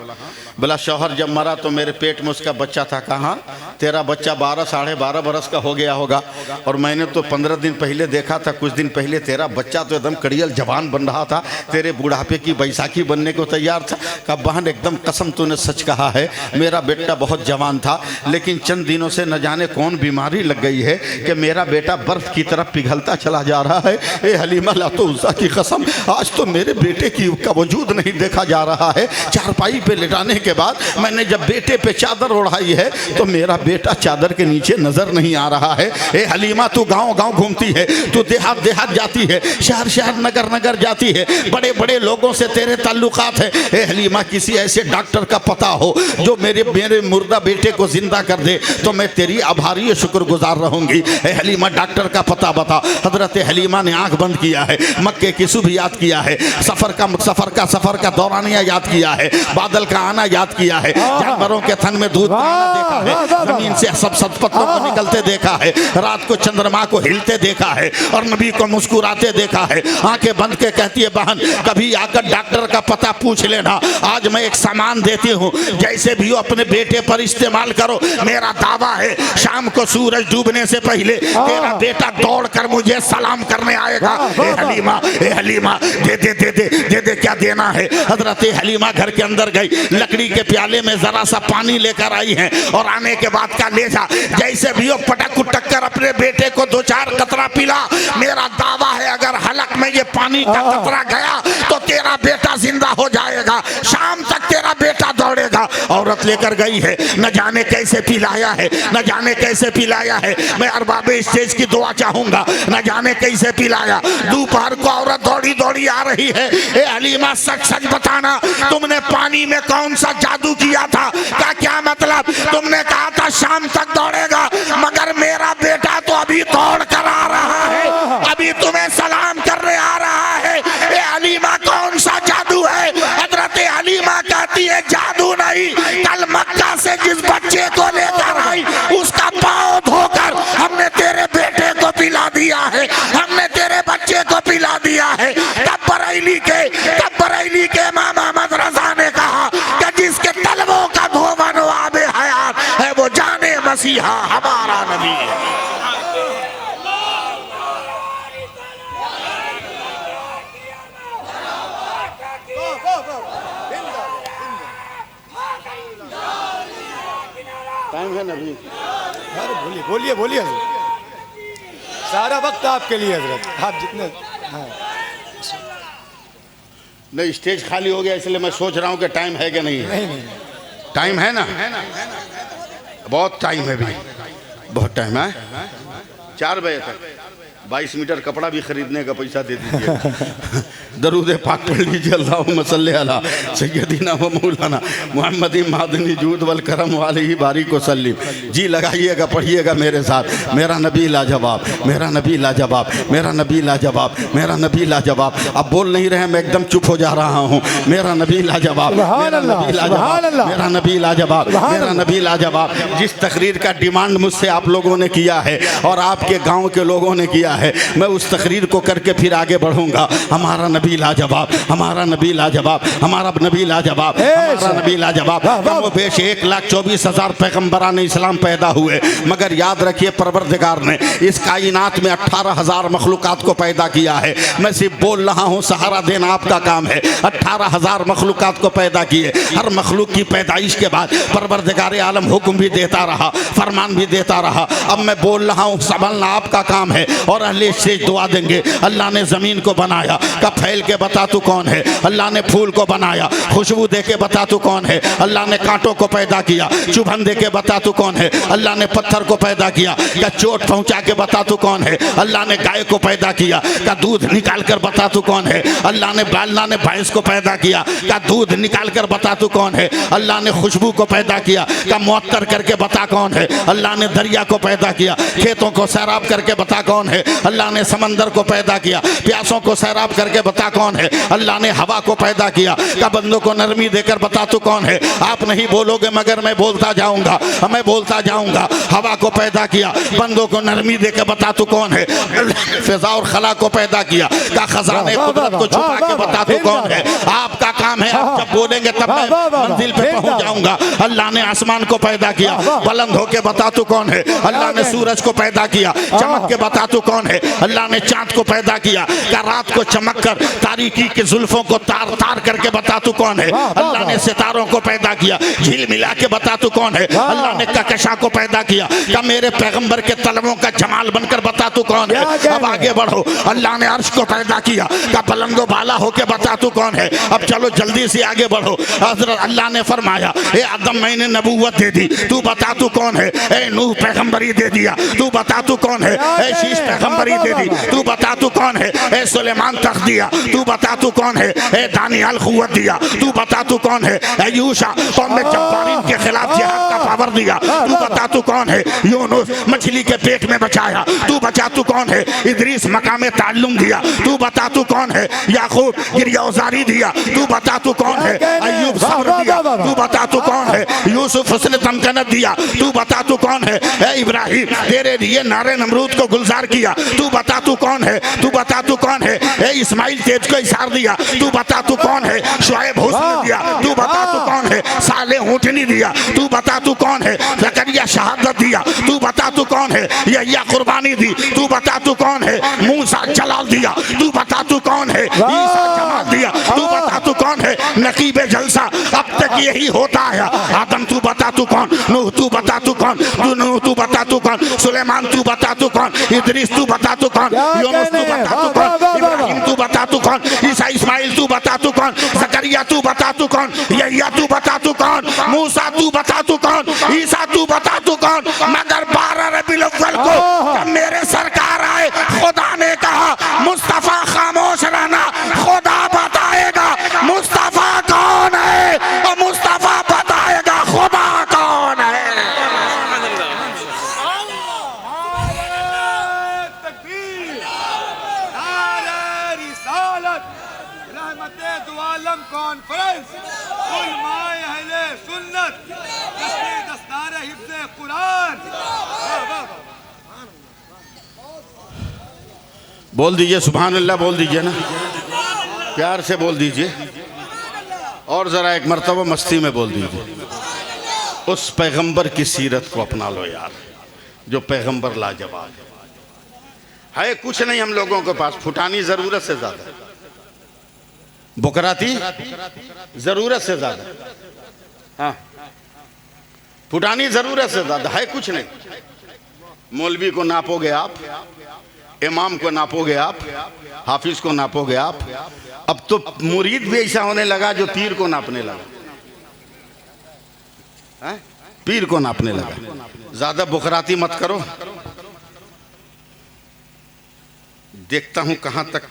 बोला शौहर जब मरा तो मेरे पेट में उसका बच्चा था। कहाँ? तेरा बच्चा 12 साढ़े 12 बरस का हो गया होगा, और मैंने तो 15 दिन पहले देखा था, कुछ दिन पहले तेरा बच्चा तो एकदम कड़ियल जवान बन रहा था, तेरे बुढ़ापे की बैसाखी बनने को तैयार था। कहा बहन एकदम कसम तूने सच कहा है, मेरा बेटा बहुत जवान था, लेकिन चंद दिनों से न जाने कौन बीमारी लग गई है कि मेरा बेटा बर्फ की तरफ पिघलता चला जा रहा है। ए हलीमा लातो उज़्ज़ा की कसम, आज तो मेरे बेटे का वजूद नहीं देखा जा रहा है। चारपाई पे लेटाने के बाद मैंने जब बेटे पे चादर ओढ़ाई है तो मेरा बेटा चादर के नीचे नजर नहीं आ रहा है। ए हलीमा तू गांव गांव घूमती है, तू देहात देहात जाती है, शहर शहर नगर नगर जाती है, बड़े बड़े लोगों से तेरे ताल्लुकात है। ए हलीमा किसी ऐसे डॉक्टर का पता हो जो मेरे मुर्दा बेटे को जिंदा कर दे तो मैं तेरी आभारी शुक्रगुजार रहूंगी। ए हलीमा डॉक्टर का पता बता। हजरत हलीमा ने आंख बंद किया है, मक्के की सुबह याद किया है, सफर का दौरानिया याद किया है, बादल का आना याद किया है, जानवरों के थन में दूध देखा है, जमीन से सब सतपत्तों को निकलते देखा है, रात को चंद्रमा को हिलते देखा है, और नबी को मुस्कुराते देखा है। आंखें बंद के कहती है बहन कभी आकर डॉक्टर का पता पूछ लेना, आज मैं एक सामान देती हूँ, जैसे भी हो अपने बेटे पर इस्तेमाल करो। मेरा दावा है शाम को सूरज डूबने से पहले तेरा बेटा दौड़ कर मुझे सलाम करने आएगा। ए हलीमा दे दे दे दे दे दे क्या देना है। हजरत हलीमा घर के अंदर गई, लकड़ी के प्याले में जरा सा पानी लेकर आई है, और आने के बाद का ले जा, जैसे भी हो पटक उटक कर अपने बेटे को 2-4 कतरा पिला। मेरा दावा है अगर हलक में ये पानी का कतरा गया तो तेरा बेटा जिंदा हो जाएगा, शाम तक तेरा बेटा दौड़ेगा। औरत लेकर गई है, न जाने कैसे पिलाया है, न जाने कैसे पिलाया है। मैं अरबाबे स्टेज की दुआ चाहूंगा, न जाने कैसे पिलाया। दोपहर को औरत दौड़ी दौड़ी आ रही है। ए हलीमा सच सच बताना, तुमने पानी में कौन सा जादू किया था? क्या मतलब? तुमने कहा था शाम तक दौड़ेगा, मगर मेरा बेटा तो अभी दौड़ कर आ रहा है, अभी तुम्हें सलाम करने आ रहा है। ए हलीमा कौन सा जादू है? हजरत हलीमा कहती है जादू नहीं, कल मक्का से जिस बच्चे को लेकर आई उसका पांव धोकर हमने तेरे बेटे को पिला दिया है, हमने तेरे बच्चे को पिला दिया है। तब बरेली के इमाम अहमद रजा ने कहा कि जिसके तलवों का धोवन आबे हयात है वो जाने मसीहा हमारा नबी है। टाइम है नबी। अरे बोलिए बोलिए बोलिए, सारा वक्त आपके लिए हजरत, आप जितने। हाँ नहीं स्टेज खाली हो गया इसलिए मैं सोच रहा हूँ कि टाइम है कि नहीं है। नहीं टाइम है ना, बहुत टाइम है भी, बहुत टाइम है। 4 बजे तक 22 मीटर कपड़ा भी खरीदने का पैसा दे दीजिए। दरूद पाक पढ़ लीजिए, अल्लाहुम्मा सल्ली अला सय्यदिना व मौलाना मुहम्मदी मादनी जूद वल करम वाले ही बारिक व सल्लिम। जी लगाइएगा, पढ़िएगा मेरे साथ। मेरा नबी लाजवाब, मेरा नबी लाजवाब, मेरा नबी लाजवाब, मेरा नबी लाजवाब। अब बोल नहीं रहे, मैं एकदम चुप हो जा रहा हूँ। मेरा नबी लाजवाब, मेरा नबी लाजवाब, मेरा नबी लाजवाब, मेरा नबी लाजवाब। जिस तकरीर का डिमांड मुझसे आप लोगों ने किया है और आपके गाँव के लोगों ने किया है, मैं उस तकरीर को करके फिर आगे बढ़ूंगा। हमारा नबी लाजवाब, हमारा नबी लाजवाब, हमारा नबी लाजवाब, हमारा नबी लाजवाब। कम बेश 1,24,000 पैगम्बरान इस्लाम पैदा हुए, मगर याद रखिए परवरदिगार ने इस कायनात में 18,000 मखलूकात को पैदा किया है। मैं सिर्फ बोल रहा हूँ, सहारा देना आपका काम है। 18,000 मखलूकात को पैदा किए। हर मखलूक की पैदाइश के बाद परवरदिगार आलम हुक्म भी देता रहा, फरमान भी देता रहा। अब मैं बोल रहा हूँ, संभलना आपका काम है। और अहले से दुआ देंगे। अल्लाह ने ज़मीन को बनाया, कब फैल के बता तू कौन है। अल्लाह ने फूल को बनाया, खुशबू दे के बता तू कौन है। अल्लाह ने कांटों को पैदा किया, चुभन दे के बता तू कौन है। अल्लाह ने पत्थर को पैदा किया, क्या चोट पहुंचा के बता तू कौन है। अल्लाह ने गाय को पैदा किया, क्या दूध निकाल कर बता तू कौन है। अल्लाह ने भैंस को पैदा किया, क्या दूध निकाल कर बता तू कौन है। अल्लाह ने खुशबू को पैदा किया, क्या मुअत्तर करके बता कौन है। अल्लाह ने दरिया को पैदा किया, खेतों को सैराब करके बता कौन है। अल्लाह ने समंदर को पैदा किया, प्यासों को सैराब करके बता कौन है। अल्लाह ने हवा को पैदा किया, क्या बंदों को नरमी देकर बता तू कौन है। आप नहीं बोलोगे मगर मैं बोलता जाऊंगा, मैं बोलता जाऊंगा। हवा को पैदा किया, बंदों को नरमी देकर बता तू कौन है। फिजा और खला को पैदा किया, क्या खजाने कुदरत को छुपा के बता तू कौन है। आपका काम है, आप जब बोलेंगे तब मैं मंजिल पे पहुंच जाऊंगा। अल्लाह ने आसमान को पैदा किया, बुलंद होके बता तू कौन है। अल्लाह ने सूरज को पैदा किया, चमक के बता तू कौन है। अल्लाह ने चांद को पैदा किया, रात को चमक कर तारीकी के जुल्फों को तार तार करके बता तू कौन है। अल्लाह ने सितारों को पैदा किया, झील मिला के बता तू कौन है। अल्लाह ने कहकशां को पैदा किया, का मेरे पैगंबर के तलवों का जमाल बनकर बता तू कौन है। अब आगे बढ़ो। अल्लाह ने अर्श को पैदा किया, का बुलंदो बाला होके बता तू कौन है। अब चलो जल्दी से आगे बढ़ो। हज़रत अल्लाह ने फरमाया, ए आदम मैंने नबूवत दे दी, तू बता तू कौन है। ए नूह पैगंबरी दे दिया, तू बता तू कौन है। ए शीश पैगंबरी दे दी, तू बता तू कौन है। ए सुलेमान तख्त दिया, तू बता तू कौन है। ए दानियाल खुव्वत दिया, तू बता तू कौन है। ए यूशा कौम में जब्बारीन के खिलाफ जिहाद का पावर दिया, तू बता तू कौन है। यूनुस मछली के पेट में बचाया, तू बता तू कौन है। इदरीस मकामे ताल्लुम दिया, तू बता तू कौन है। याकूब गिरयाउजारी दिया, तू बता तू कौन है। अय्यूब सब्र दिया, तू बता तू कौन है। यूसुफ हुस्न तमकनत दिया, तू बता तू कौन है। ए इब्राहिम तेरे लिए नारे नमरूद को गुलजार किया, तू बता तू कौन है। तू बता तू कौन है। ए इस्माइल तेज को इशार दिया, तू बता तू कौन है। शुएब हुस्न दिया, तू बता तू कौन है। साले ऊँटनी दिया, तू बता तू कौन है। ज़करिया शहादत दिया, तू बता तू कौन है। यहिया कुर्बानी दी, तू बता तू कौन है। मूसा जलाल दिया, तू बता तू कौन है। ईसा जमाल दिया, तू बता तू कौन है। नकीबे जलसा अब तक यही होता है। आदम तू बता तू कौन। नूह तू बता तू कौन। नूह तू बता तू कौन। सुलेमान तू बता तू कौन। इदरीस तू बता तू कौन। यूनुस तू बता तू कौन। इब्राहिम तू बता तू कौन। ईसा इस्माइल तू बता तू कौन। ज़करिया तू बता तू कौन। यहिया तू बता तू कौन। मूसा तू बता तू कौन। ईसा तू बता तू कौन। मगर 12 रबीउल अव्वल को जब मेरे सरकार आए, खुदा ने कहा मुस्तफा खामोश रहना, खुदा बताएगा मुस्तफा कौन है और मुस्तफा बताएगा खुदा कौन है। कॉन्फ्रेंस उलमाए अहले सुन्नत दस्तार हिफ्ज़े कुरान। बोल दीजिए सुभान अल्लाह, बोल दीजिए ना, प्यार से बोल दीजिए। और ज़रा एक मर्तबा मस्ती में बोल दीजिए। उस पैगंबर की सीरत को अपना लो यार, जो पैगंबर लाजवाब है। कुछ नहीं हम लोगों के पास, फुटानी ज़रूरत से ज़्यादा, बुकराती ज़रूरत से ज़्यादा, हाँ फुटानी ज़रूरत से ज़्यादा है। कुछ नहीं। मौलवी को नापोगे आप, इमाम को नापोगे आप, हाफिज को नापोगे आप। अब तो मुरीद भी ऐसा होने लगा जो पीर को नापने लगा, है? पीर को नापने लगा। ज्यादा बुखराती मत करो। देखता हूं कहां तक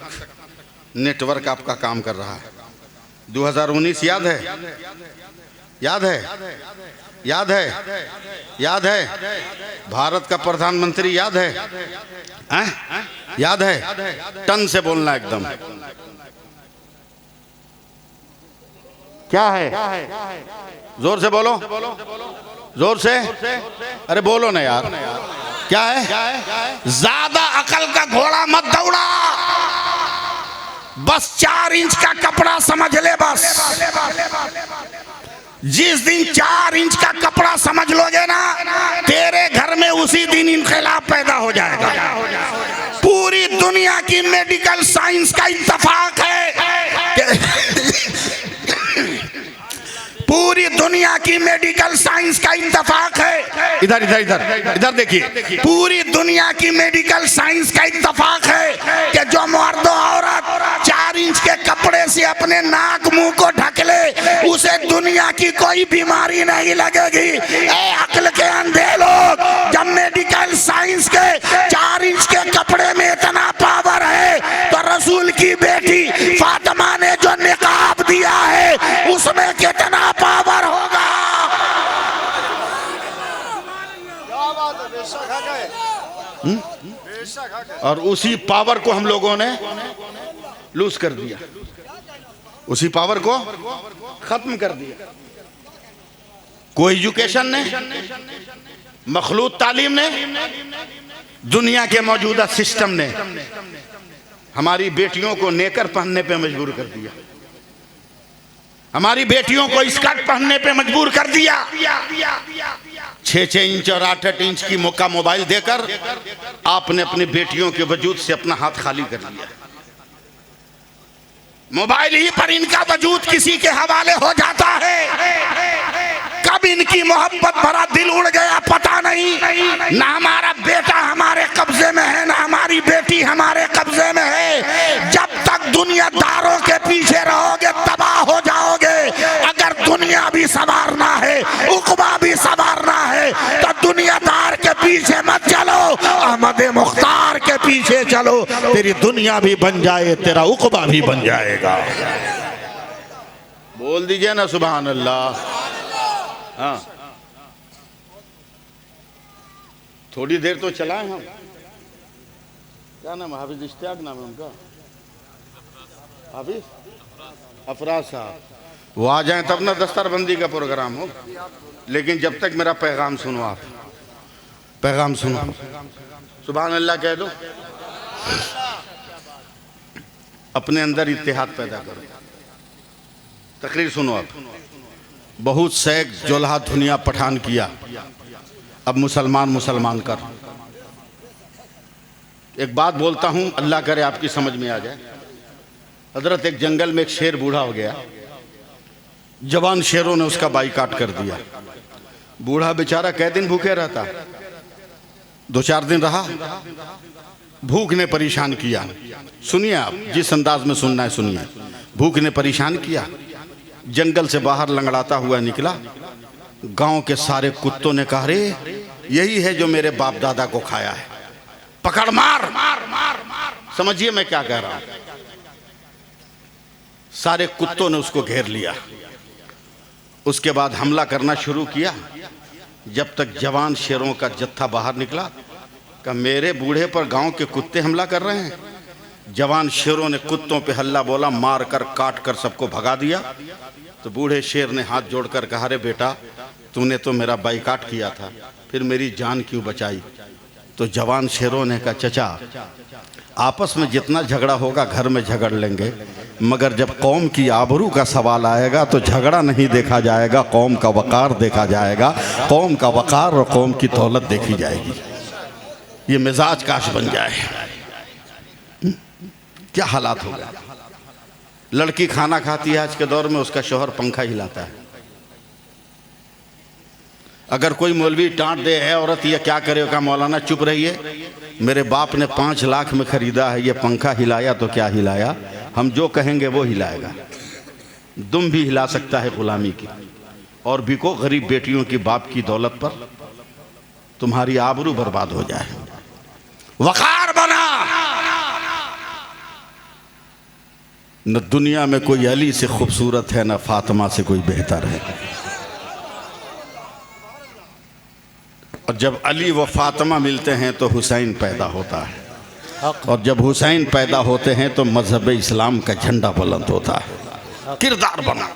नेटवर्क आपका काम कर रहा है। 2019 याद है, याद है, याद है, याद है। भारत का प्रधानमंत्री याद है, हैं? याद है। टन से बोलना एकदम। क्या है? जोर से बोलो, जोर से। अरे बोलो ना यार, क्या है? ज्यादा अकल का घोड़ा मत दौड़ा, बस 4 इंच का कपड़ा समझ ले। बस जिस दिन 4 इंच का कपड़ा समझ लोगे ना, तेरे घर में उसी दिन इनकलाब पैदा हो जाएगा। पूरी दुनिया की मेडिकल साइंस का इत्तेफाक है, पूरी दुनिया की मेडिकल साइंस का इत्तेफाक है। इधर इधर इधर इधर देखिए। पूरी दुनिया की मेडिकल साइंस का इत्तेफाक है कि जो मर्द औरत 4 इंच के कपड़े से अपने नाक मुंह को ढक ले, उसे दुनिया की कोई बीमारी नहीं लगेगी। ए अक्ल के अंधे लोग, जब मेडिकल साइंस के 4 इंच के कपड़े में इतना पावर है, तो रसूल की बेटी फातिमा ने जो निकाब दिया है उसमें कितना पावर होगा। और उसी पावर को हम लोगों ने लूज कर दिया, उसी पावर को खत्म कर दिया। कोई एजुकेशन ने, मखलूत तालीम ने, दुनिया के मौजूदा सिस्टम ने हमारी बेटियों को नेकर पहनने पे मजबूर कर दिया। हमारी बेटियों को स्कर्ट पहनने पे मजबूर कर दिया। 6-6 इंच और 8-8 इंच की मुक्का मोबाइल देकर आपने अपनी बेटियों के वजूद से अपना हाथ खाली कर लिया। मोबाइल ही पर इनका वजूद किसी के हवाले हो जाता है। कब इनकी मोहब्बत भरा दिल उड़ गया पता नहीं। ना हमारा बेटा हमारे कब्जे में है, ना हमारी बेटी हमारे कब्जे में है। जब तक दुनियादारों के पीछे रहोगे तबाह हो जाओगे। अगर दुनिया भी संवारना है, उक़बा भी संवारना है, तो दुनियादार के पीछे मत चलो, अहमद मुख्तार के पीछे चलो। तेरी दुनिया भी बन जाए, तेरा उक़बा भी बन जाएगा। बोल दीजिए ना सुभान अल्लाह। हाँ, थोड़ी देर तो चलाएं हम। क्या नाम है? हाफिज इश्तियाक नाम है उनका, हाफिज अफराज साहब। वो आ जाएं तब ना दस्तरबंदी का प्रोग्राम हो। लेकिन जब तक मेरा पैगाम सुनो, आप पैगाम सुनो, सुभान अल्लाह कह दो, अपने अंदर इत्तेहाद पैदा करो। तकरीर सुनो आप। बहुत सैक जोल्हा दुनिया पठान किया, अब मुसलमान मुसलमान कर। एक बात बोलता हूं, अल्लाह करे आपकी समझ में आ जाए। हजरत एक जंगल में एक शेर बूढ़ा हो गया। जवान शेरों ने उसका बाइकाट कर दिया। बूढ़ा बेचारा कै दिन भूखे रहता? 2-4 दिन रहा। भूख ने परेशान किया। सुनिए आप, जिस अंदाज में सुनना है सुनिए। भूख ने परेशान किया। जंगल से बाहर लंगड़ाता हुआ निकला। गांव के सारे कुत्तों ने कहा, रे यही है जो मेरे बाप दादा को खाया है, पकड़ मार। समझिए मैं क्या कह रहा हूं। सारे कुत्तों ने उसको घेर लिया। उसके बाद हमला करना शुरू किया। जब तक जवान शेरों का जत्था बाहर निकला, कि मेरे बूढ़े पर गांव के कुत्ते हमला कर रहे हैं। जवान शेरों ने कुत्तों पे हल्ला बोला, मार कर काट कर सबको भगा दिया। तो बूढ़े शेर ने हाथ जोड़कर कहा, रे बेटा तूने तो मेरा बाइकाट किया था, फिर मेरी जान क्यों बचाई? तो जवान शेरों ने कहा, चचा आपस में जितना झगड़ा होगा घर में झगड़ लेंगे, मगर जब कौम की आबरू का सवाल आएगा तो झगड़ा नहीं देखा जाएगा, कौम का वकार देखा जाएगा। कौम का वकार और कौम की दौलत देखी जाएगी। ये मिजाज काश बन जाए। क्या हालात हो गए। लड़की खाना खाती है आज के दौर में, उसका शौहर पंखा हिलाता है। अगर कोई मौलवी डांट दे, है औरत ये क्या करे, का मौलाना चुप रहिए, मेरे बाप ने 5 लाख में खरीदा है, ये पंखा हिलाया तो क्या हिलाया, हम जो कहेंगे वो हिलाएगा। दुम भी हिला सकता है गुलामी की। और बिको गरीब बेटियों की बाप की दौलत पर, तुम्हारी आबरू बर्बाद हो जाए। वकार बना। न दुनिया में कोई अली से खूबसूरत है, न फातिमा से कोई बेहतर है। और जब अली व फातिमा मिलते हैं तो हुसैन पैदा होता है। और जब हुसैन पैदा होते हैं तो मजहब इस्लाम का झंडा बुलंद होता है। किरदार बना।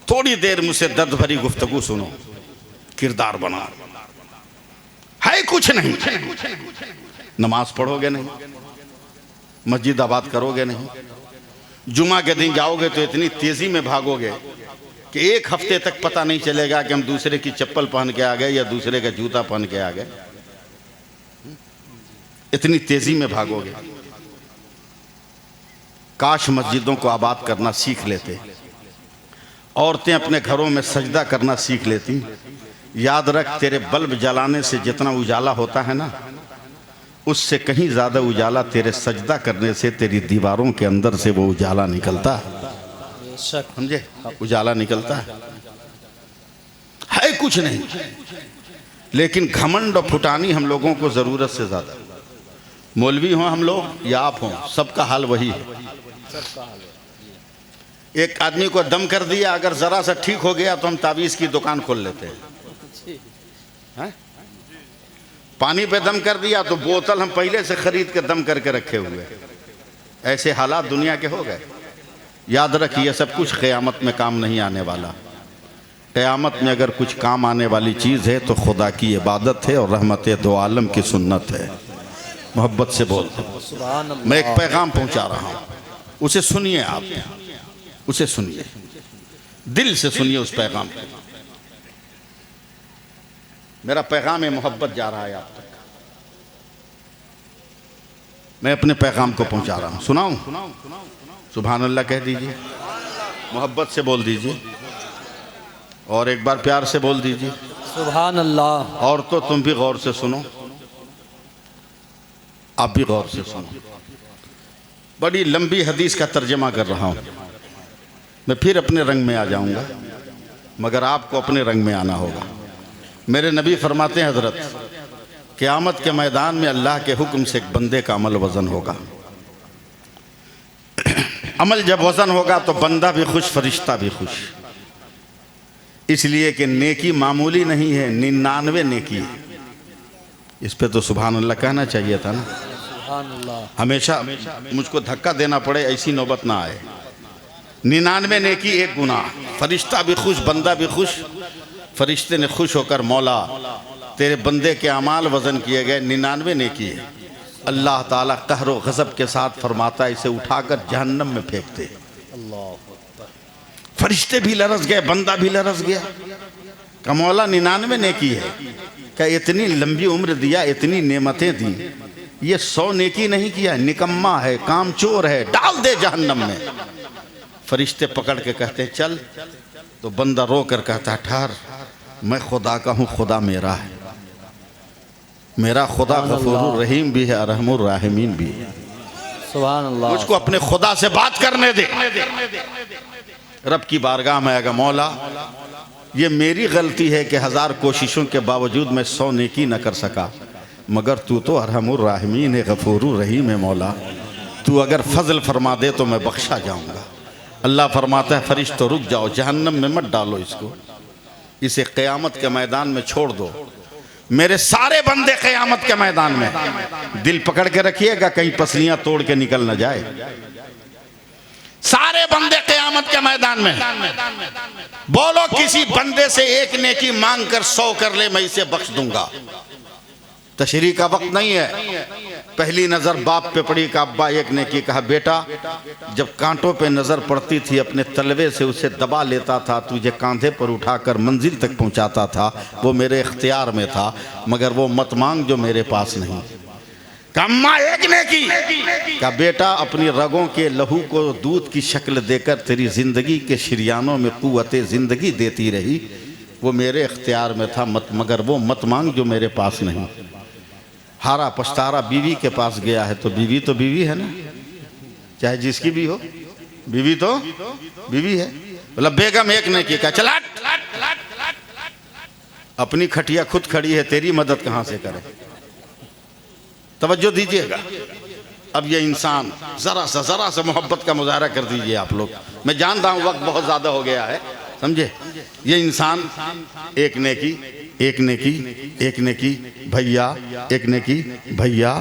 थोड़ी देर मुझसे दर्द भरी गुफ्तगू सुनो। किरदार बना है कुछ नहीं। नमाज पढ़ोगे नहीं, मस्जिद आबाद करोगे नहीं, जुमा के दिन जाओगे तो इतनी तेजी में भागोगे कि 1 हफ्ते तक पता नहीं चलेगा कि हम दूसरे की चप्पल पहन के आ गए या दूसरे का जूता पहन के आ गए। इतनी तेजी में भागोगे। काश मस्जिदों को आबाद करना सीख लेते। औरतें अपने घरों में सजदा करना सीख लेती। याद रख, तेरे बल्ब जलाने से जितना उजाला होता है ना, उससे कहीं ज्यादा उजाला तेरे सजदा करने से, तेरी दीवारों के अंदर से वो उजाला निकलता है। समझे? उजाला निकलता है कुछ नहीं। लेकिन घमंड और फुटानी हम लोगों को जरूरत से ज्यादा। मौलवी हो हम लोग या आप हो, सबका हाल वही है। एक आदमी को दम कर दिया, अगर जरा सा ठीक हो गया तो हम तावीज़ की दुकान खोल लेते हैं। पानी पे दम कर दिया तो बोतल हम पहले से खरीद के दम करके रखे हुए। ऐसे हालात दुनिया के हो गए। याद रखिए, सब कुछ क़यामत में काम नहीं आने वाला। क़यामत में अगर कुछ काम आने वाली चीज़ है तो खुदा की इबादत है और रहमत दो आलम की सुन्नत है। मोहब्बत से बोलते हैं। मैं एक पैगाम पहुंचा रहा हूं, उसे सुनिए आप, उसे सुनिए। दिल से सुनिए उस पैगाम को। मेरा पैगाम मोहब्बत जा रहा है आप तक, मैं अपने पैगाम को पहुंचा रहा हूं। सुनाऊं? सुभान अल्लाह कह दीजिए, मोहब्बत से बोल दीजिए, और एक बार प्यार से बोल दीजिए सुभान अल्लाह। और तो तुम भी गौर से सुनो, आप भी गौर से सुनो। बड़ी लंबी हदीस का तर्जमा कर रहा हूं, मैं फिर अपने रंग में आ जाऊंगा, मगर आपको अपने रंग में आना होगा। मेरे नबी फरमाते हैं हजरत, क़यामत के मैदान में अल्लाह के हुक्म से एक बंदे का अमल वज़न होगा। अमल जब वज़न होगा तो बंदा भी खुश, फरिश्ता भी खुश, इसलिए कि नेकी मामूली नहीं है, 99 नेकी है। इस पे तो सुभान अल्लाह कहना चाहिए था ना। सुभान अल्लाह। हमेशा मुझको धक्का देना पड़े ऐसी नौबत ना आए। 99 नेकी, एक गुनाह, फरिश्ता भी खुश, बंदा भी खुश। फरिश्ते ने खुश होकर, मौला तेरे बंदे के अमाल वज़न किए गए, 99 नेकी है। अल्लाह ताला कहर व गज़ब के साथ फरमाता, इसे उठाकर जहन्नम में फेंक दे। फरिश्ते भी लरस गए, बंदा भी लरस गया। का मौला 99 नेकी है, क्या इतनी लंबी उम्र दिया, इतनी नेमतें दी, ये 100 नेकी नहीं किया, निकम्मा है, कामचोर है, डाल दे जहन्नम में। फरिश्ते पकड़ के कहते हैं चल, तो बंदा रो कर कहता है ठहर, मैं खुदा का हूँ, खुदा मेरा है, मेरा खुदा गफूरुर रहीम भी है, अरहमुर राहिमीन भी है। सुभान अल्लाह। मुझको अपने खुदा से बात करने दे। रब की बारगाह में आएगा, मौला ये मेरी गलती है कि 1000 कोशिशों के बावजूद मैं 100 नेकी न कर सका, मगर तू तो अरहमुर राहिमीन है, गफूरुर रहीम है। मौला तू अगर फजल फरमा दे तो मैं बख्शा जाऊंगा। अल्लाह फरमाता है फरिश्तों रुक जाओ, जहन्नम में मत डालो इसको, इसे क़यामत के मैदान में छोड़ दो। मेरे सारे बंदे क़यामत के मैदान में, दिल पकड़ के रखिएगा कहीं पसलियां तोड़ के निकल न जाए। सारे बंदे क़यामत के मैदान में, बोलो किसी बंदे से एक नेकी मांग कर 100 कर ले, मैं इसे बख्श दूंगा। तशरीह का वक्त नहीं है। पहली नज़र बाप पे पड़ी का अब्बा एक नेकी कहा, बेटा जब कांटों पे नज़र पड़ती थी अपने तलवे से उसे दबा लेता था, तुझे कांधे पर उठाकर मंजिल तक पहुंचाता था, वो मेरे इख्तियार में था, मगर वो मत मांग जो मेरे पास नहीं। अम्मा एक नेकी का बेटा अपनी रगों के लहू को दूध की शक्ल देकर तेरी जिंदगी के शरियानों में कुव्वते जिंदगी देती रही, वो मेरे इख्तियार में था, मगर वो मत मांग जो मेरे पास नहीं। हारा पछतारा बीवी के पास गया है, तो बीवी है ना, चाहे जिसकी भी हो, बीवी तो बीवी है। बोला बेगम एक नेकी का, चला अपनी खटिया खुद खड़ी है, तेरी मदद कहाँ से करे। तवज्जो दीजिएगा। अब ये इंसान जरा सा मोहब्बत का मुजाहरा कर दीजिए आप लोग। मैं जान रहा हूँ वक्त बहुत ज़्यादा हो गया है, समझे। ये इंसान एक नेकी, एक नेकी, एक नेकी भैया, एक नेकी भैया,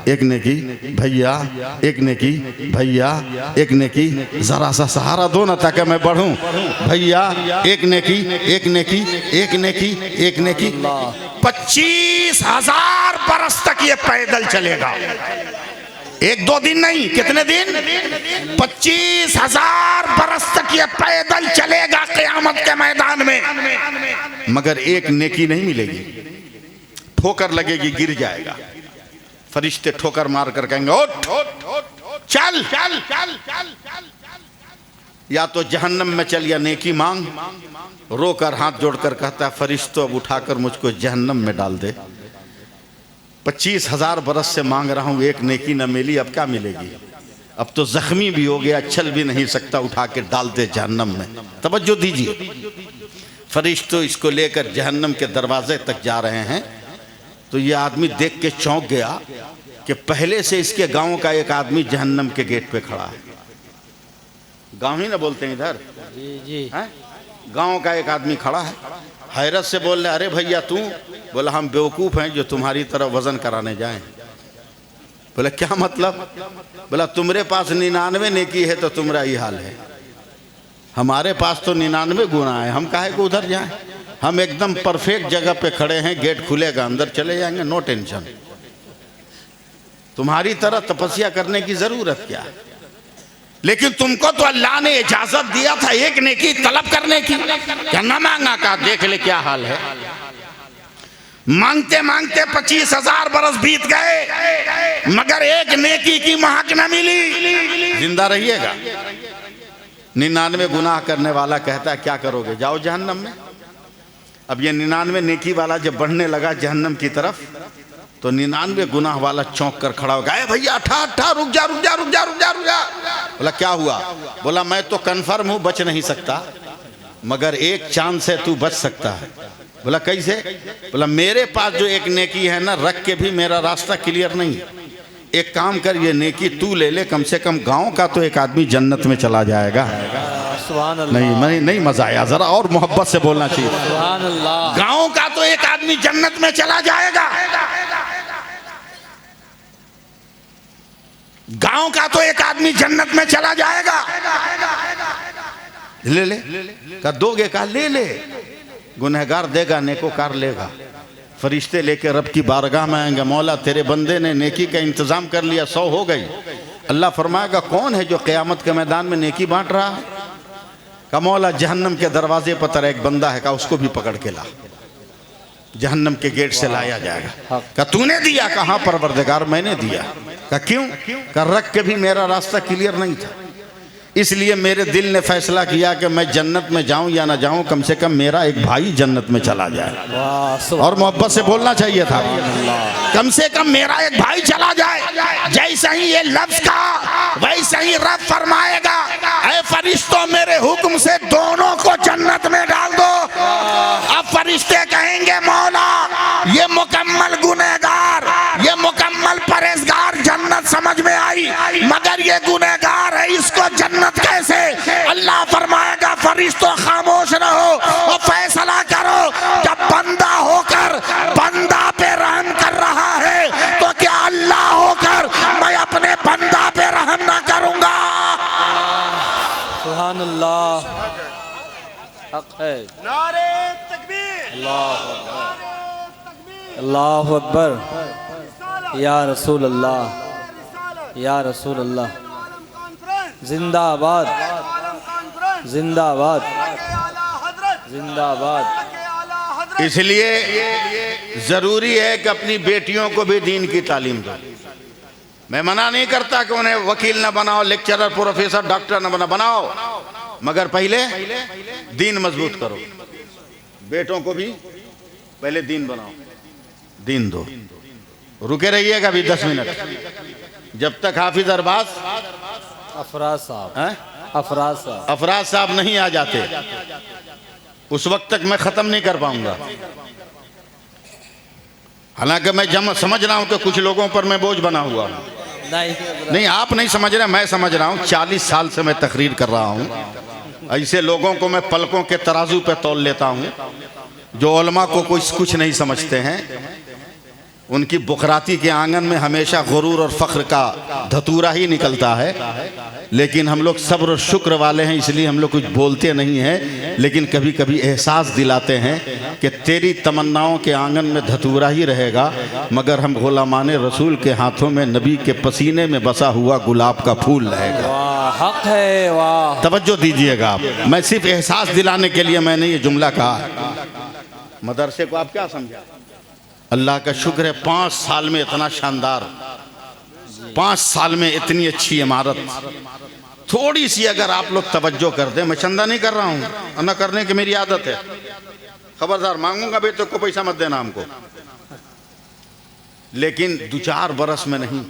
एक नेकी भैया, एक नेकी भैया, एक नेकी, जरा सा सहारा दो ना ताकि मैं बढ़ूं भैया, एक नेकी, एक नेकी, एक नेकी, एक नेकी। 25,000 बरस तक ये पैदल चलेगा, 1-2 दिन नहीं, कितने दिन? 25,000 बरस तक ये पैदल चलेगा क़यामत के मैदान में, मगर एक नेकी नहीं मिलेगी। ठोकर लगेगी, गिर जाएगा। फरिश्ते ठोकर मार कर कहेंगे उठ चल, या तो जहन्नम में चल या नेकी मांग। रोकर हाथ जोड़कर कहता है फरिश्तों अब उठाकर मुझको जहन्नम में डाल दे। 25,000 बरस से मांग रहा हूँ, एक नेकी न मिली, अब क्या मिलेगी। अब तो जख्मी भी हो गया, चल भी नहीं सकता, उठा के डाल दे जहन्नम में। तवज्जो दीजिए। फरिश्तों इसको लेकर जहन्नम के दरवाजे तक जा रहे हैं, तो ये आदमी देख के चौंक गया कि पहले से इसके गांव का एक आदमी जहन्नम के गेट पे खड़ा है। गांव ही ना बोलते हैं इधर, जी है? गांव का एक आदमी खड़ा है, हैरत से बोल रहे अरे भैया तू? बोला हम बेवकूफ़ हैं जो तुम्हारी तरह वज़न कराने जाएं। बोला क्या मतलब? बोला तुम्हारे पास 99 नेकी है तो तुम्हारा ये हाल है, हमारे पास तो 99 गुना है, हम काहे को उधर जाएं। हम एकदम परफेक्ट जगह पे खड़े हैं, गेट खुलेगा अंदर चले जाएंगे, नो टेंशन। तुम्हारी तरह तपस्या करने की ज़रूरत क्या है। लेकिन तुमको तो अल्लाह ने इजाजत दिया था एक नेकी तलब करने की, क्या ना मांगा? का देख ले क्या हाल है। मांगते मांगते 25,000 बरस बीत गए मगर एक नेकी की महक न मिली। जिंदा रहिएगा। 99 गुनाह करने वाला कहता है क्या करोगे, जाओ जहन्नम में। अब ये 99 नेकी वाला जब बढ़ने लगा जहन्नम की तरफ तो 99 गुनाह वाला चौंक कर खड़ा हो गया, भैया ठा ठा रुक जा रुक जा रुक जा रुक जा रुक जा। बोला क्या हुआ? बोला मैं तो कन्फर्म हूं बच नहीं सकता मगर एक चांद से तू बच सकता है। बोला कैसे? बोला मेरे पास जो एक नेकी है ना रख के भी मेरा रास्ता क्लियर नहीं। एक काम कर ये नेकी तू ले ले, कम से कम गांव का तो एक आदमी जन्नत में चला जाएगा। सुभान अल्लाह। नहीं मजा आया, जरा और मोहब्बत से बोलना चाहिए। सुभान अल्लाह। गांव का तो एक आदमी जन्नत में चला जाएगा। गांव का तो एक आदमी जन्नत में चला जाएगा। ले ले का दोगे का ले ले। गुनहगार देगा नेकोकार लेगा। फरिश्ते लेके रब की बारगाह में आएंगे, मौला तेरे बंदे ने नेकी का इंतजाम कर लिया, 100 हो गई। अल्लाह फरमाएगा कौन है जो क़यामत के मैदान में नेकी बांट रहा है? का मौला जहन्नम के दरवाजे पर तेरा एक बंदा है, का उसको भी पकड़ के ला। जहन्नम के गेट से लाया जाएगा। का तूने दिया? कहाँ परवरदिगार मैंने दिया। का क्यों? का रख के भी मेरा रास्ता क्लियर नहीं था, इसलिए मेरे दिल ने फैसला किया कि मैं जन्नत में जाऊं या ना जाऊं, कम से कम मेरा एक भाई जन्नत में चला जाए। और मोहब्बत से बोलना चाहिए था, कम से कम मेरा एक भाई चला जाए। जैसे ही ये लफ्ज का वैसे ही रब फरमाएगा ऐ फरिश्तों मेरे हुक्म से दोनों को जन्नत में डाल दो। अब फरिश्ते कहेंगे मौला ये मुकम्मल गुनहगार, ये मुकम्मल परहेजगार जन्नत समझ में आई, मगर ये गुनहगार है इसको जन्नत कैसे? अल्लाह फरमाएगा फरिश्तों खामोश रहो और फैसला करो। जब बंदा होकर बंदा पे रहम कर रहा है तो क्या अल्लाह होकर मैं अपने बंदा पे रहम ना करूंगा? सुभान अल्लाह। हक है। नारे तकबीर, अल्लाहु अकबर। या रसूल अल्लाह, या रसूल अल्लाह। जिंदाबाद जिंदाबाद जिंदाबाद। इसलिए जरूरी है कि अपनी बेटियों को भी दीन की तालीम दो। मैं मना नहीं करता कि उन्हें वकील ना बनाओ, लेक्चरर, प्रोफेसर, डॉक्टर ना बनाओ, मगर पहले दीन मजबूत करो। बेटों को भी पहले दीन बनाओ, दीन दो। रुके रहिएगा अभी 10 मिनट जब तक हाफिज अरबाज अफराज साहब अफराज साहब नहीं आ जाते उस वक्त तक मैं खत्म नहीं कर पाऊंगा। हालांकि मैं समझ रहा हूं कि कुछ लोगों पर मैं बोझ बना हुआ हूं। नहीं आप नहीं समझ रहे, मैं समझ रहा हूं। 40 साल से मैं तकरीर कर रहा हूं। ऐसे लोगों को मैं पलकों के तराजू पे तौल लेता हूं जो उलमा को कुछ नहीं समझते हैं। उनकी बुखराती के आंगन में हमेशा गुरूर और फ़ख्र का धतूरा ही निकलता है, लेकिन हम लोग सब्र और शुक्र वाले हैं, इसलिए हम लोग कुछ बोलते नहीं हैं, लेकिन कभी कभी एहसास दिलाते हैं कि तेरी तमन्नाओं के आंगन में धतूरा ही रहेगा, मगर हम गुलामाने रसूल के हाथों में नबी के पसीने में बसा हुआ गुलाब का फूल रहेगा। वाह, हक है, वाह। तवज्जो दीजिएगा आप, मैं सिर्फ एहसास दिलाने के लिए मैंने ये जुमला कहा। मदरसे को आप क्या समझा? अल्लाह का शुक्र है 5 साल में इतना शानदार, 5 साल में इतनी अच्छी इमारत। थोड़ी सी अगर आप लोग तवज्जो कर दें, मैं चंदा नहीं कर रहा हूँ, न करने की मेरी आदत है, खबरदार मांगूंगा बेटे को पैसा मत देना हमको, लेकिन 2-4 बरस में नहीं।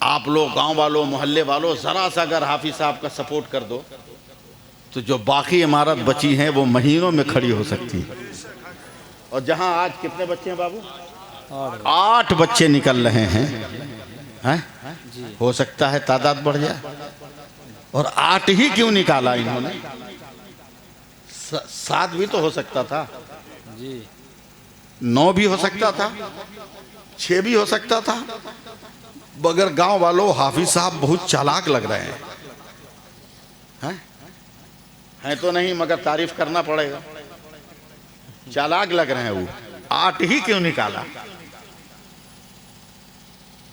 आप लोग गांव वालों, मोहल्ले वालों, ज़रा सा अगर हाफिज साहब का सपोर्ट कर दो तो जो बाकी इमारत बची हैं वो महीनों में खड़ी हो सकती है। और जहां आज कितने बच्चे हैं बाबू? 8 बच्चे निकल रहे हैं, हो सकता है तादाद बढ़ जाए। और 8 ही क्यों निकाला इन्होंने? 7 भी तो हो सकता था जी, 9 भी हो सकता था, 6 भी हो सकता था, मगर गांव वालों हाफिज साहब बहुत चालाक लग रहे हैं तो नहीं, मगर तारीफ करना पड़ेगा, चालाक लग रहे हैं। वो 8 ही क्यों निकाला?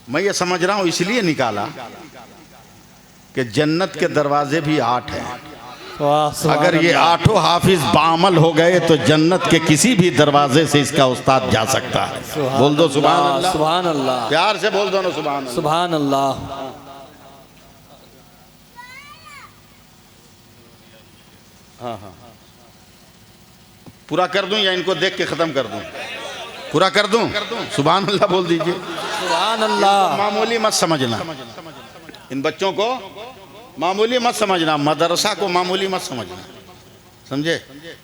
मैं ये समझ रहा हूं इसलिए निकाला कि जन्नत के दरवाजे भी 8 हैं। वाह, सुभान अगर ये अल्लाह। 8 हाफिज बामल हो गए तो जन्नत के किसी भी दरवाजे से इसका उस्ताद जा सकता है। बोल दो सुभान अल्लाह, सुभान अल्लाह, प्यार से बोल दो ना सुभान अल्लाह। सुभान अल्लाह। हाँ हाँ, पूरा कर दूं या इनको देख के खत्म कर दूं? पूरा कर दूं? सुभान अल्लाह बोल दीजिए। सुभान अल्लाह। मामूली मत समझना, इन बच्चों को मामूली मत समझना, मदरसा को मामूली मत समझना, समझे?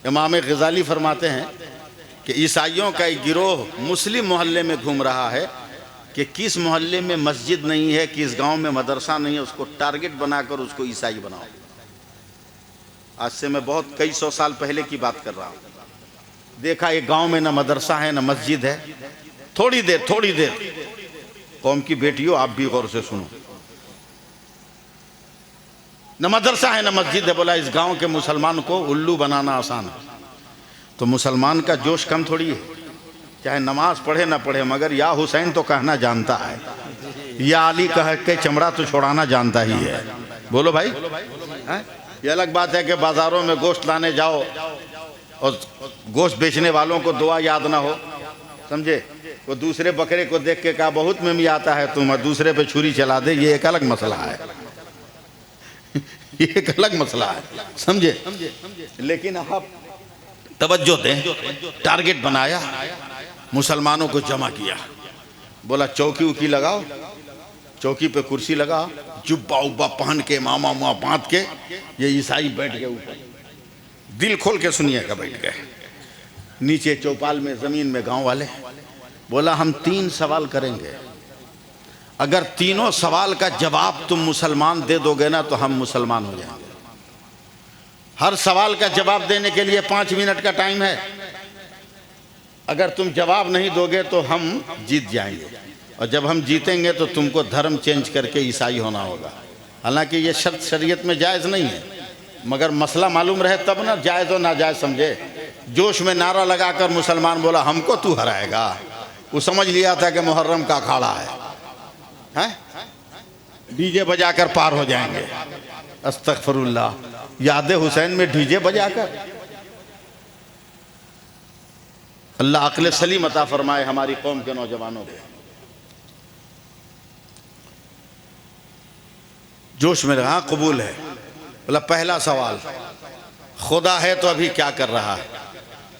इमाम गजाली फरमाते हैं कि ईसाइयों का एक गिरोह मुस्लिम मोहल्ले में घूम रहा है कि किस मोहल्ले में मस्जिद नहीं है, किस गांव में मदरसा नहीं है, उसको टारगेट बनाकर उसको ईसाई बनाओ। आज से मैं बहुत कई सौ साल पहले की बात कर रहा हूँ। देखा एक गांव में ना मदरसा है ना मस्जिद है। थोड़ी देर कौम की बेटियों, आप भी गौर से सुनो, न मदरसा है न मस्जिद है। बोला इस गांव के मुसलमान को उल्लू बनाना आसान है। तो मुसलमान का जोश कम थोड़ी है, चाहे नमाज पढ़े ना पढ़े, मगर या हुसैन तो कहना जानता है, या अली कह के चमड़ा तो छोड़ाना जानता ही है। बोलो भाई, है? ये अलग बात है कि बाजारों में गोश्त लाने जाओ और गोश्त बेचने वालों को दुआ याद ना हो, समझे? वो दूसरे बकरे को देख के कहा बहुत में भी आता है तुम, दूसरे पे छुरी चला दे, ये एक अलग मसला है। ये एक अलग मसला है, समझे? लेकिन आप तवज्जो दें, टारगेट बनाया, मुसलमानों को जमा किया। बोला चौकी उकी लगाओ, चौकी पे कुर्सी लगाओ, जुब्बा उब्बा पहन के मामा मुआ बांध के ये ईसाई बैठ गए ऊपर। दिल खोल के सुनिएगा, बैठ गए नीचे चौपाल में, जमीन में गांव वाले। बोला हम 3 सवाल करेंगे, अगर तीनों सवाल का जवाब तुम मुसलमान दे दोगे ना तो हम मुसलमान हो जाएंगे। हर सवाल का जवाब देने के लिए 5 मिनट का टाइम है। अगर तुम जवाब नहीं दोगे तो हम जीत जाएंगे, और जब हम जीतेंगे तो तुमको धर्म चेंज करके ईसाई होना होगा। हालांकि ये शर्त शरीयत में जायज़ नहीं है, मगर मसला मालूम रहे तब ना, जायज़ हो नाजायज़ समझे। जोश में नारा लगाकर मुसलमान बोला हमको तू हराएगा, वो समझ लिया था कि मुहर्रम का अखाड़ा है, डीजे बजाकर पार हो जाएंगे। अस्तगफिरुल्लाह, याद हुसैन में डीजे बजाकर। अल्लाह अक्ल सलीम अता फरमाए हमारी कौम के नौजवानों को। जोश में रहा, कबूल है। बोला पहला सवाल, खुदा है तो अभी क्या कर रहा है?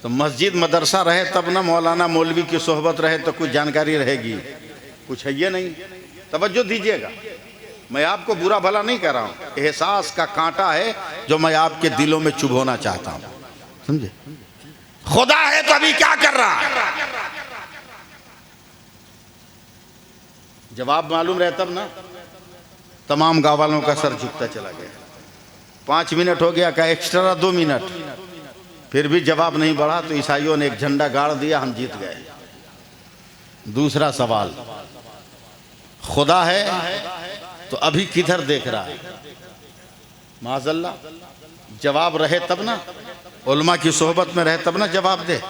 तो मस्जिद मदरसा रहे तब ना, मौलाना मौलवी की सोहबत रहे तो कुछ जानकारी रहेगी, कुछ है ये नहीं। तवज्जो दीजिएगा, मैं आपको बुरा भला नहीं कर रहा हूँ, एहसास का कांटा है जो मैं आपके दिलों में चुभोना चाहता हूँ, समझे? खुदा है तो अभी क्या कर रहा है? जवाब मालूम रहे तब ना। तमाम गाँव वालों का सर झुकता चला गया। 5 मिनट हो गया, का एक्स्ट्रा 2 मिनट, फिर भी जवाब नहीं बढ़ा तो ईसाइयों ने एक झंडा गाड़ दिया, हम जीत गए। दूसरा सवाल, खुदा है तो अभी किधर देख रहा है? माज़अल्लाह, जवाब रहे तब ना, उलमा की सोहबत में रहे तब ना जवाब दे।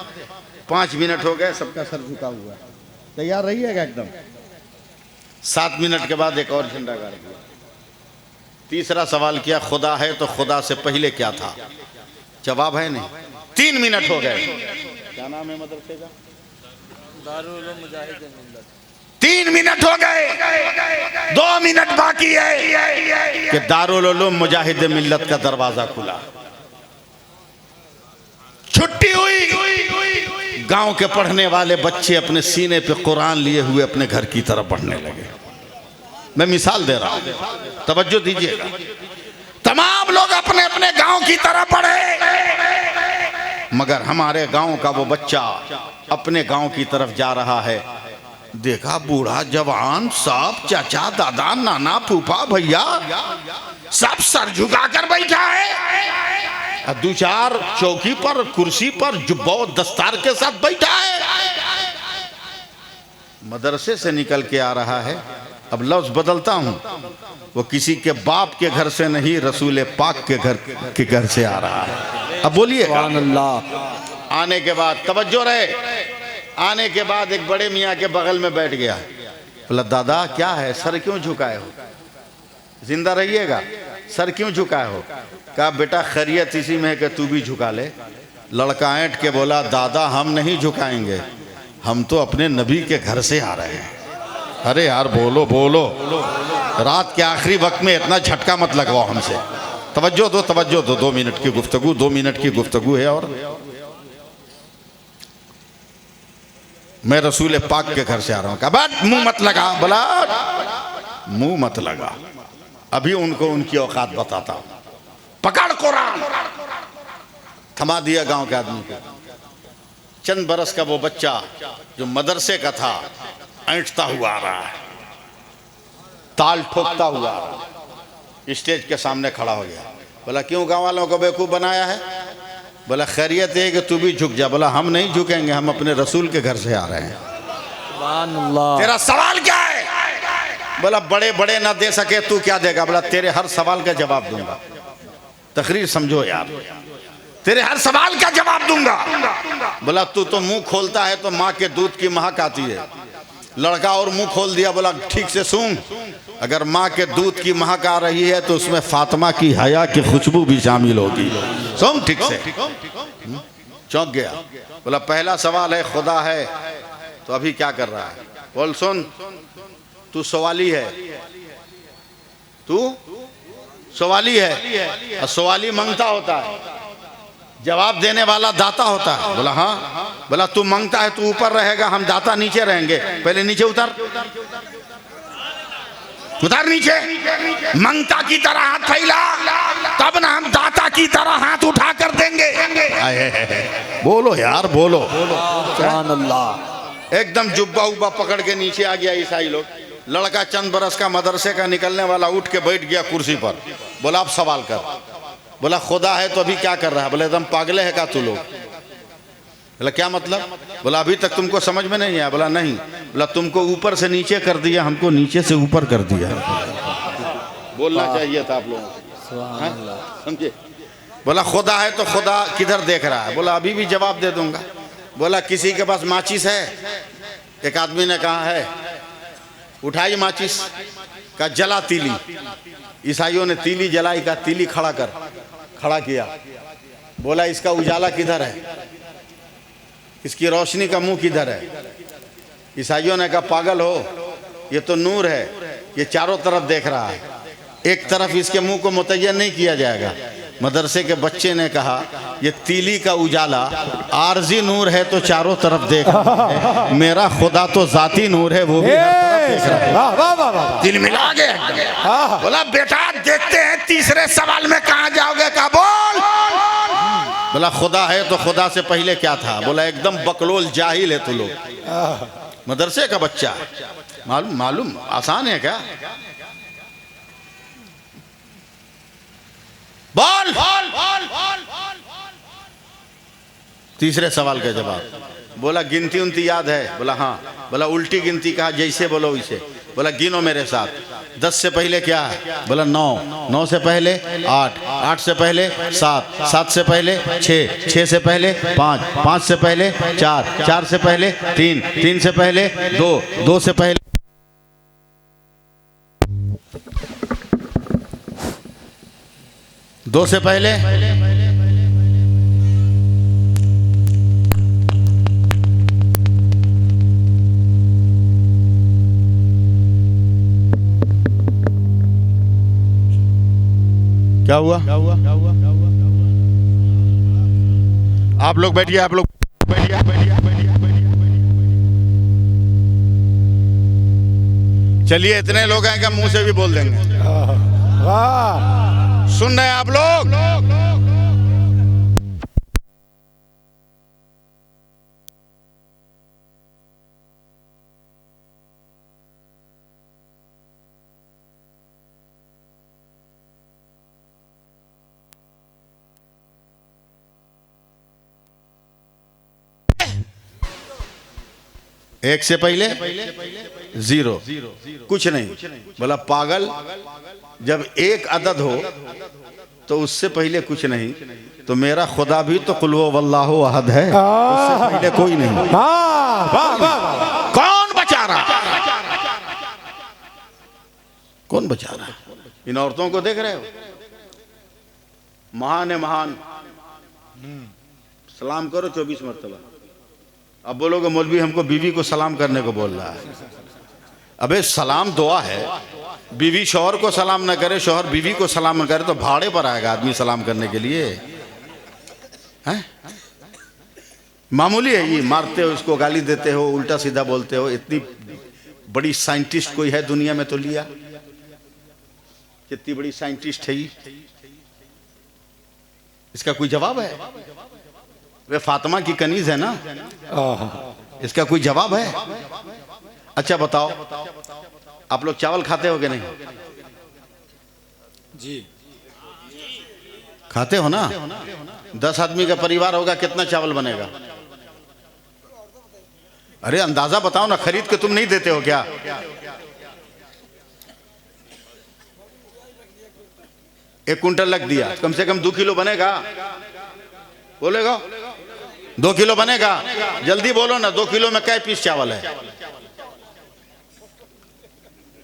5 मिनट हो गए, सबका सर झुका हुआ है, तैयार रहिएगा एकदम। 7 मिनट के बाद एक और झंडा गाड़ दिया। तीसरा सवाल किया, खुदा है तो खुदा से पहले क्या था? जवाब है नहीं। 3 मिनट हो गए। क्या नाम है मदरसे का? दारुल उलूम मुजाहिद मिल्लत। 3 मिनट हो गए, 2 मिनट बाकी है कि दारुल उलूम मुजाहिद मिल्लत का दरवाजा खुला। छुट्टी हुई, गांव के पढ़ने वाले बच्चे अपने सीने पे कुरान लिए हुए अपने घर की तरफ बढ़ने लगे। मैं मिसाल दे रहा हूं, तवज्जो दीजिएगा। तमाम लोग अपने अपने गांव की तरफ बढ़े, मगर हमारे गांव का वो बच्चा अपने गांव की तरफ जा रहा है। देखा बूढ़ा जवान सब, चाचा दादा नाना फूफा भैया सब सर झुकाकर बैठा है, 2-4 चौकी पर कुर्सी पर जुब्बा दस्तार के साथ बैठा है। मदरसे से निकल के आ रहा है। अब लफ्ज बदलता हूं, वो किसी के बाप के घर से नहीं, रसूल पाक के घर से आ रहा है। अब बोलिए अल्लाह। आने के बाद तवज्जो रहे, आने के बाद एक बड़े मियाँ के बगल में बैठ गया। बोला दादा क्या है, सर क्यों झुकाए हो? जिंदा रहिएगा। सर क्यों झुकाए हो? कहा बेटा खैरियत इसी में है कि तू भी झुका ले। लड़का ऐंठ के बोला दादा हम नहीं झुकाएंगे, हम तो अपने नबी के घर से आ रहे हैं। अरे यार बोलो बोलो, रात के आखिरी वक्त में इतना झटका मत लगवाओ हमसे। तवज्जो दो, तवज्जो दो। 2 मिनट की गुफ्तगू, 2 मिनट की गुफ्तगू है। और मैं रसूल पाक के घर से आ रहा हूँ। कहा बट मुंह मत लगा। बोला मुंह मत लगा, अभी उनको उनकी औकात बताता हूँ। पकड़ कुरान, थमा दिया गांव के आदमी को। चंद बरस का वो बच्चा जो मदरसे का था ऐंठता हुआ आ रहा है, ताल ठोकता हुआ आ रहा है, स्टेज के सामने खड़ा हो गया। बोला क्यों गांव वालों को बेवकूफ़ बनाया है? बोला खैरियत है कि तू भी झुक जा। बोला हम नहीं झुकेंगे, हम अपने रसूल के घर से आ रहे हैं। सुभान अल्लाह। तेरा सवाल क्या है? बोला बड़े बड़े ना दे सके तू क्या देगा? बोला तेरे हर सवाल का जवाब दूंगा। तकरीर समझो यार, तेरे हर सवाल का जवाब दूंगा। बोला तू तो मुंह खोलता है तो माँ के दूध की महक आती है। लड़का और मुंह खोल दिया। बोला ठीक से सुन, अगर माँ के दूध की महक आ रही है तो उसमें फातिमा की हया की खुशबू भी शामिल होगी। सुन ठीक से। चौंक गया। बोला पहला सवाल है खुदा है तो अभी क्या कर रहा है? बोल सुन, तू सवाली है, तू सवाली है, और सवाली मांगता होता है, जवाब देने वाला दाता होता है। बोला हाँ। बोला तू मांगता है तू ऊपर रहेगा, हम दाता नीचे रहेंगे। पहले नीचे उतर, उतर नीचे। मांगता की तरह हाथ फैला, तब ना हम दाता की तरह हाथ उठा कर देंगे। बोलो यार बोलो। सुभान अल्लाह। एकदम जुब्बा उब्बा पकड़ के नीचे आ गया ईसाई लोग। लड़का चंद बरस का मदरसे का निकलने वाला उठ के बैठ गया कुर्सी पर। बोला अब सवाल कर। बोला खुदा है तो अभी क्या कर रहा है? बोले एकदम पागले है का तू लोग? बोला क्या मतलब? बोला अभी तक तुमको समझ में नहीं आया? बोला नहीं। बोला तुमको ऊपर से नीचे कर दिया, हमको नीचे से ऊपर कर दिया। बोलना चाहिए था आप लोगों को, समझे? बोला खुदा है तो खुदा किधर देख रहा है? बोला अभी भी जवाब दे दूंगा। बोला किसी के पास माचिस है? एक आदमी ने कहा है। उठाई माचिस, का जला तीली। ईसाइयों ने तीली जलाई, का तीली खड़ा किया। बोला इसका उजाला किधर है? इसकी रोशनी का मुंह किधर है? ईसाइयों ने कहा पागल हो, ये तो नूर है, ये चारों तरफ देख रहा है, एक तरफ इसके मुंह को मुतय्यन नहीं किया जाएगा। मदरसे के बच्चे ने कहा ये तीली का उजाला आरजी नूर है तो चारों तरफ देख रहा है, मेरा खुदा तो जाती नूर है, वो भी हर तरफ देख रहा है। दिल मिला गया। बोला बेटा देखते हैं तीसरे सवाल में कहाँ जाओगे? का बोल। बोला खुदा है तो खुदा से पहले क्या था? बोला एकदम बकलोल जाहिल है तू लोग। मदरसे का बच्चा, मालूम आसान है क्या? बोल। तीसरे सवाल का जवाब। बोला गिनती उनती याद है? बोला हाँ। बोला उल्टी गिनती कहा जैसे बोलो वैसे। बोला गिनो मेरे साथ। 10 से पहले क्या है? बोला 9, 9 से पहले 8, 8 से पहले 7, 7 से पहले 6, 6 से पहले 5, 5 से पहले 4, 4 से पहले 3, 3 से पहले 2, 2 से पहले 2 से पहले क्या हुआ? आप लोग बैठिए, आप लोग बैठिए। चलिए इतने लोग हैं कि मुंह से भी बोल देंगे। वाह, सुन रहे हैं आप लोग? एक से पहले 0, कुछ नहीं। बोला पागल, जब एक अदद हो तो उससे पहले कुछ नहीं, तो मेरा खुदा भी तो कुल वल्लाहु अहद है, उससे पहले कोई नहीं। कौन बचा रहा? कौन बचा रहा? इन औरतों को देख रहे हो, महान है महान, सलाम करो 24 मरतबा। अब बोलोगे मौलवी हमको बीवी को सलाम करने को बोल रहा है। अबे सलाम दुआ है, बीवी शौहर को सलाम न करे, शौहर बीवी को सलाम न करे तो भाड़े पर आएगा आदमी सलाम करने के लिए हैं? मामूली है ये, मारते हो इसको, गाली देते हो, उल्टा सीधा बोलते हो। इतनी बड़ी साइंटिस्ट कोई है दुनिया में तो लिया, कितनी बड़ी साइंटिस्ट है ये, इसका कोई जवाब है? वे फातिमा की कनीज है ना, इसका कोई जवाब है? अच्छा बताओ, आप लोग चावल खाते हो कि नहीं? जी खाते हो ना? 10 आदमी का परिवार होगा, कितना चावल बनेगा? अरे अंदाजा बताओ ना, खरीद के तुम नहीं देते हो क्या? एक कुंटल लग दिया, कम से कम 2 किलो बनेगा, बोलेगा 2 किलो बनेगा? जल्दी बोलो ना, 2 किलो में कै पीस चावल है?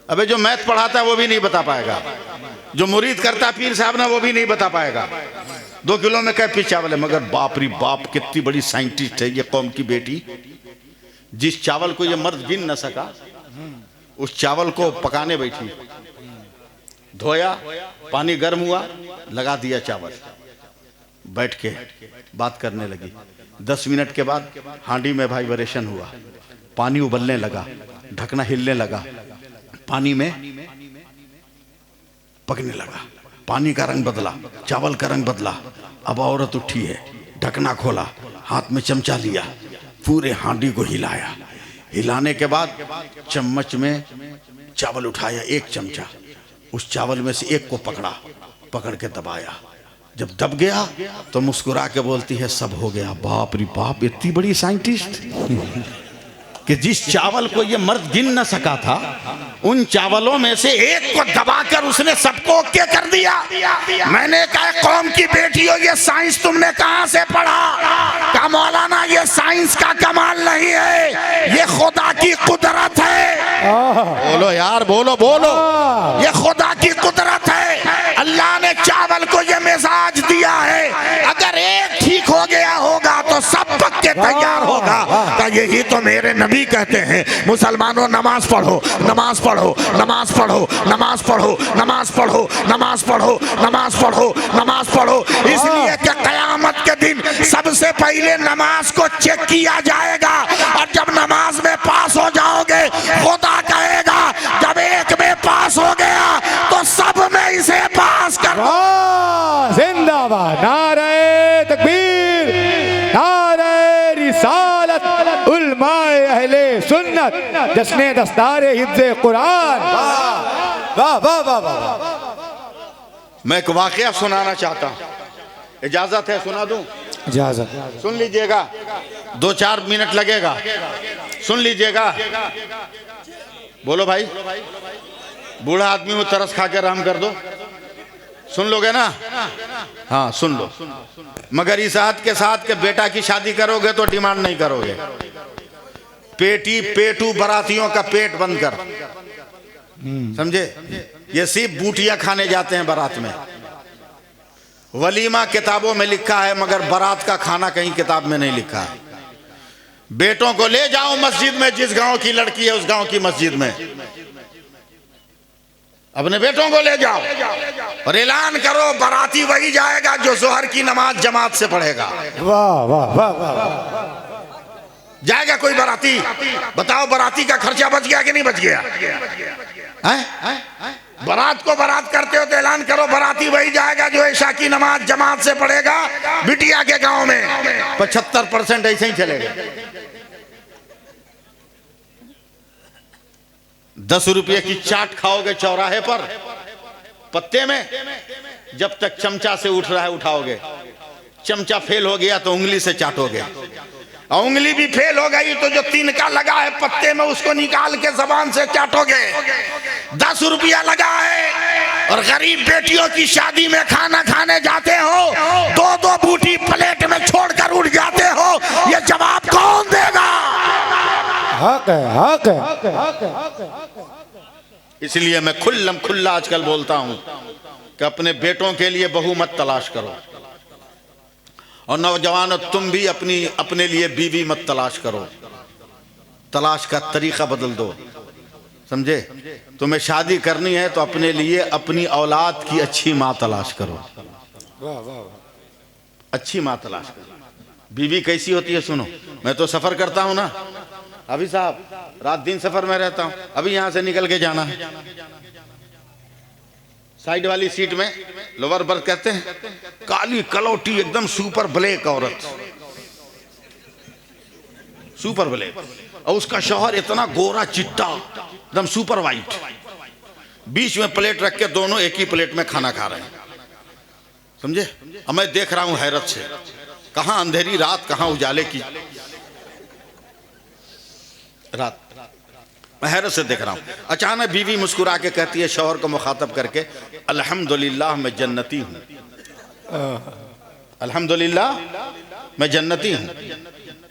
अबे जो मैथ पढ़ाता है वो भी नहीं बता पाएगा, जो मुरीद करता है पीर साहब ना वो भी नहीं बता पाएगा 2 किलो में कै पीस चावल है। मगर बाप रे बाप, कितनी बड़ी साइंटिस्ट है ये कौम की बेटी। जिस चावल को ये मर्द गिन न सका, उस चावल को पकाने बैठी, धोया, पानी गर्म हुआ, लगा दिया चावल, बैठ के बात करने लगी। 10 मिनट के बाद हांडी में वाइब्रेशन हुआ, पानी उबलने लगा, ढकना हिलने लगा, पानी में पकने लगा, पानी का रंग बदला, चावल का रंग बदला। अब औरत उठी है, ढकना खोला, हाथ में चमचा लिया, पूरे हांडी को हिलाया, हिलाने के बाद चम्मच में चावल उठाया, 1 चमचा, उस चावल में से एक को पकड़ा, पकड़ के दबाया। जब दब गया तो मुस्कुरा के बोलती है सब हो गया। बाप रे बाप, इतनी बड़ी साइंटिस्ट कि जिस चावल को ये मर्द गिन न सका था, उन चावलों में से एक को दबाकर उसने सबको ओके कर दिया। मैंने कहा कौम की बेटी हो, ये साइंस तुमने कहां से पढ़ा? कहा मौलाना ये साइंस का कमाल नहीं है, ये खुदा की कुदरत है। बोलो यार, बोलो बोलो, ये खुदा की कुदरत है। अल्लाह ने चावल को ये मिजाज दिया है, अगर एक ठीक हो गया होगा तो सब पक्के तैयार होगा। का यही तो मेरे नबी कहते हैं, मुसलमानों नमाज पढ़ो, नमाज पढ़ो, नमाज पढ़ो, नमाज पढ़ो, नमाज पढ़ो, नमाज पढ़ो, नमाज पढ़ो, नमाज पढ़ो। इसलिए कि कयामत के दिन सबसे पहले नमाज को चेक किया जाएगा, और जब नमाज में पास हो जाओगे, खुदा कहेगा जब एक में पास हो गया तो सब में इसे पास करो। जिंदाबाद, नारे तकबीर, नारे रिसालत, उलमाए अहले सुन्नत, जश्ने दस्तारे हिफ्ज़े कुरान। वाह वाह वाह वाह। मैं एक वाकया सुनाना चाहता हूँ, इजाजत है? सुना दूं? इजाजत। सुन लीजिएगा, 2-4 मिनट लगेगा, सुन लीजिएगा। बोलो भाई, बूढ़ा आदमी में तरस खा के आराम कर दो, सुन लोगे ना? हाँ सुन लो, मगर इस हाथ के साथ के बेटा की शादी करोगे तो डिमांड नहीं करोगे। पेटी पेटू बरातियों का पेट बंद कर, समझे? ये सिर्फ बूटियां खाने जाते हैं बारात में। वलीमा किताबों में लिखा है, मगर बारात का खाना कहीं किताब में नहीं लिखा है। बेटों को ले जाओ मस्जिद में, जिस गांव की लड़की है उस गांव की मस्जिद में अपने बेटों को ले जाओ और ऐलान करो बाराती वही जाएगा जो जोहर की नमाज जमात से पढ़ेगा। वाह वाह वाह वाह। जाएगा कोई बाराती? बताओ, बाराती का खर्चा बच गया कि नहीं बच गया? बारात को बारात करते हो तो ऐलान करो बाराती वही जाएगा जो ईशा की नमाज जमात से पढ़ेगा। बिटिया के गांव में 75% ऐसे ही चलेगा। 10 रुपये की चाट खाओगे चौराहे पर पत्ते में, जब तक चमचा से उठ रहा है उठाओगे। चमचा फेल हो गया तो उंगली से चाटोगे, और उंगली भी फेल हो गई तो जो तिनका लगा है पत्ते में उसको निकाल के जबान से चाटोगे। 10 रुपया लगा है और गरीब बेटियों की शादी में खाना खाने जाते हो, 2-2 बूटी प्लेट में छोड़कर उठ जाते हो। ये जवाब कौन देगा? हक है, हक है। इसलिए मैं खुल्ला आजकल बोलता हूं कि अपने बेटों के लिए बहू मत तलाश करो, और नौजवानों तुम भी अपने लिए बीवी मत तलाश करो। तलाश का तरीका बदल दो, समझे? तुम्हें शादी करनी है तो अपने लिए अपनी औलाद की अच्छी माँ तलाश करो। वाह वाह वाह। अच्छी माँ तलाश करो। बीवी कैसी होती है सुनो, मैं तो सफर करता हूं ना अभी साहब, रात दिन सफर में रहता हूं। अभी यहां से निकल के जाना है, साइड वाली सीट में लोअर बर्थ कहते हैं, काली कलौटी एकदम सुपर ब्लैक औरत, सुपर ब्लैक, और उसका शौहर इतना गोरा चिट्टा एकदम सुपर वाइट, बीच में प्लेट रख के दोनों एक ही प्लेट में खाना खा रहे हैं, समझे? अब मैं देख रहा हूं हैरत से, कहां अंधेरी रात कहां उजाले की रात, मैं हैरत से देख रहा हूं। अचानक बीवी मुस्कुरा के कहती है शौहर को मुखातब करके, अल्हम्दुलिल्लाह मैं जन्नती हूं, अल्हम्दुलिल्लाह मैं जन्नती हूं।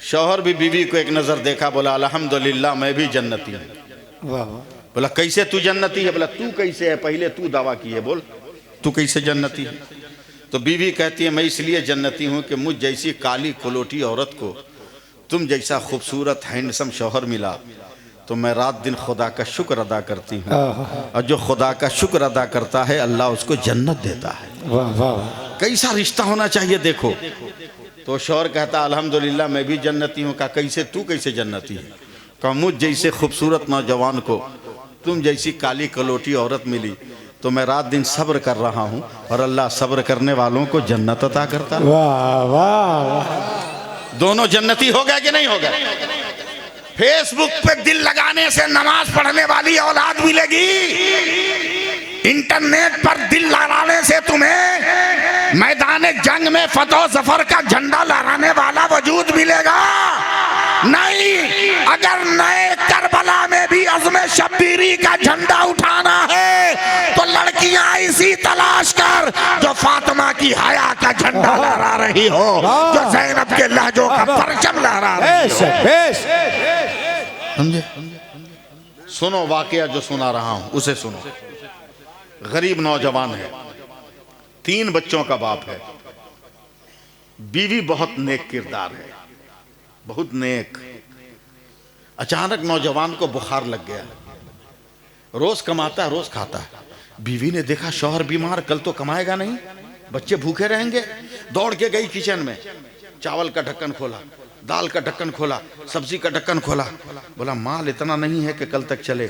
शौहर भी बीवी को एक नजर देखा, बोला अल्हम्दुलिल्लाह मैं भी जन्नती हूं। वाह। बोला कैसे तू जन्नती है? बोला तू कैसे है, पहले तू दावा की है, बोल तू कैसे जन्नती है? तो बीवी कहती है मैं इसलिए जन्नती हूं कि मुझ जैसी काली कलोटी औरत को तुम जैसा खूबसूरत हैंडसम शौहर मिला, तो मैं रात दिन खुदा का शुक्र अदा करती हूँ, और जो खुदा का शुक्र अदा करता है अल्लाह उसको जन्नत देता है। वाह वाह। कैसा रिश्ता होना चाहिए देखो। तो शौहर कहता अल्हम्दुलिल्लाह मैं भी जन्नती हूँ। कहा कैसे तू कैसे जन्नती है? कहा मुझ जैसे खूबसूरत नौजवान को तुम जैसी काली कलोटी औरत मिली, तो मैं रात दिन सब्र कर रहा हूँ, और अल्लाह सब्र करने वालों को जन्नत अता करता है। वाह वाह। दोनों जन्नती हो गया कि नहीं हो गया? फेसबुक पे दिल लगाने से नमाज पढ़ने वाली औलाद मिलेगी, इंटरनेट पर दिल लहराने से तुम्हें मैदान जंग में फतह जफर का झंडा लहराने वाला वजूद मिलेगा नहीं। अगर नए करबला में भी अज़्म शब्बीरी का झंडा उठाना है तो लड़कियां ऐसी तलाश कर जो फातिमा की हया का झंडा लहरा रही हो, जो ज़ैनब के लहजों का परचम लहरा रही हो। समझे? सुनो वाकया जो सुना रहा हूं उसे सुनो। गरीब नौजवान है, 3 बच्चों का बाप है, बीवी बहुत नेक किरदार है, बहुत नेक। अचानक नौजवान को बुखार लग गया, रोज कमाता है रोज खाता है। बीवी ने देखा शौहर बीमार, कल तो कमाएगा नहीं, बच्चे भूखे रहेंगे। दौड़ के गई किचन में, चावल का ढक्कन खोला, दाल का ढक्कन खोला, सब्जी का ढक्कन खोला। बोला माल इतना नहीं है कि कल तक चले,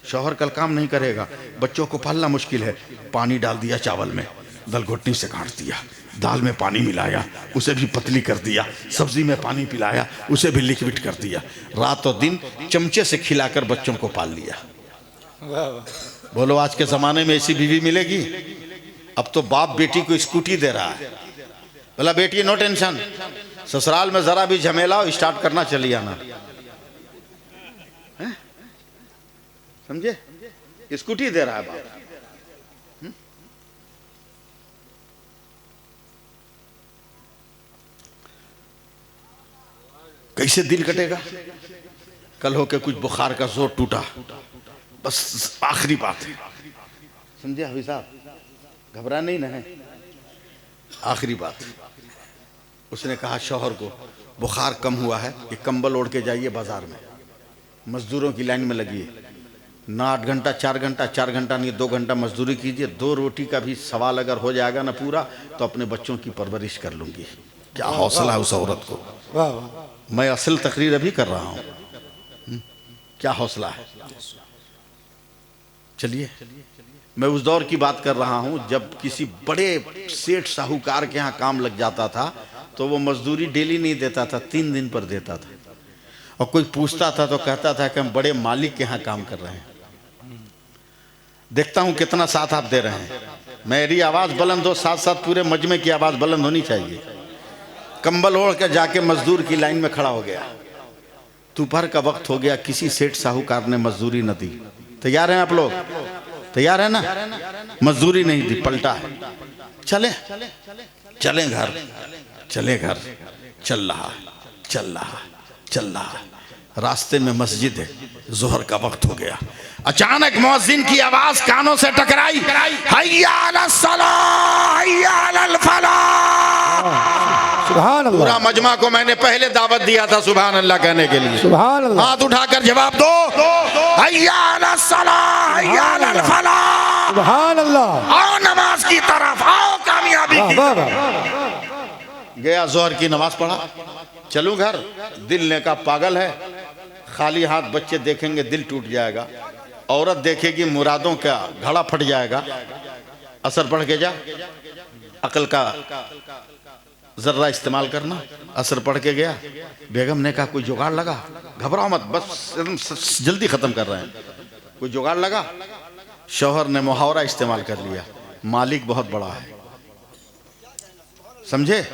शौहर कल काम नहीं करेगा, बच्चों को पालना मुश्किल है। पानी डाल दिया चावल में, दलघुटनी से काट दिया, दाल में पानी मिलाया, उसे भी पतली कर दिया, सब्जी में पानी पिलाया, उसे भी लिक्विड कर दिया। रात और दिन चमचे से खिलाकर बच्चों को पाल लिया। बोलो आज के ज़माने में ऐसी बीवी मिलेगी? अब तो बाप बेटी को स्कूटी दे रहा है। बोला बेटी नो टेंशन, ससुराल में जरा भी झमेला हो स्टार्ट करना चली आना, समझे? स्कूटी दे रहा है बाप। कैसे दिल कटेगा? कल हो के कुछ बुखार का जोर टूटा, बस आखिरी बात है, समझे हाफिज साहब? घबरा नहीं ना है, आखिरी बात। उसने कहा शौहर को बुखार कम हुआ है, ये कंबल ओढ़ के जाइए बाजार में, मजदूरों की लाइन में लगिए, ना 8 घंटा 4 घंटा, 4 घंटा नहीं 2 घंटा मजदूरी कीजिए, 2 रोटी का भी सवाल अगर हो जाएगा ना पूरा, तो अपने बच्चों की परवरिश कर लूंगी। क्या हौसला है उस औरत को। मैं असल तकरीर अभी कर रहा हूँ, क्या हौसला है। चलिए, मैं उस दौर की बात कर रहा हूँ जब किसी बड़े सेठ साहूकार के यहाँ काम लग जाता था तो वो मजदूरी डेली नहीं देता था, 3 दिन पर देता था, और कोई पूछता था तो कहता था कि हम बड़े मालिक के यहाँ काम कर रहे हैं। देखता हूँ कितना साथ आप दे रहे हैं। मेरी आवाज़ बुलंद हो, साथ साथ पूरे मजमे की आवाज़ बुलंद होनी चाहिए। कंबल ओढ़ कर जाके मजदूर की लाइन में खड़ा हो गया, दोपहर का वक्त हो गया, किसी सेठ साहूकार ने मजदूरी न दी। तैयार हैं आप लोग? तैयार है ना? मजदूरी नहीं दी, पलटा है। चले चले घर, चले घर, चल रहा चल रहा चल रहा रास्ते में मस्जिद है, जोहर का वक्त हो गया। अचानक मुअज्जिन की आवाज कानों से टकराई, हैया अलस सलाह हैया अलल फलाह। सुभान अल्लाह। पूरा मजमा को मैंने पहले दावत दिया था सुभान अल्लाह कहने के लिए। सुभान अल्लाह। हाथ उठाकर जवाब दो, हैया अलस सलाह हैया अलल फलाह। सुभान अल्लाह। आओ नमाज की तरफ, आओ कामयाबी की तरफ। गया, जोहर की नमाज पढ़ा, चलूं घर। दिल ने का पागल है, खाली हाथ बच्चे देखेंगे दिल टूट जाएगा, औरत देखेगी मुरादों का घड़ा फट जाएगा। असर पढ़ के जा, अकल का जर्रा इस्तेमाल करना। असर पढ़ के गया, बेगम ने कहा कोई जुगाड़ लगा। घबराओ मत, बस जल्दी खत्म कर रहे हैं, कोई जुगाड़ लगा। शौहर ने मुहावरा इस्तेमाल कर लिया, मालिक बहुत बड़ा है। समझे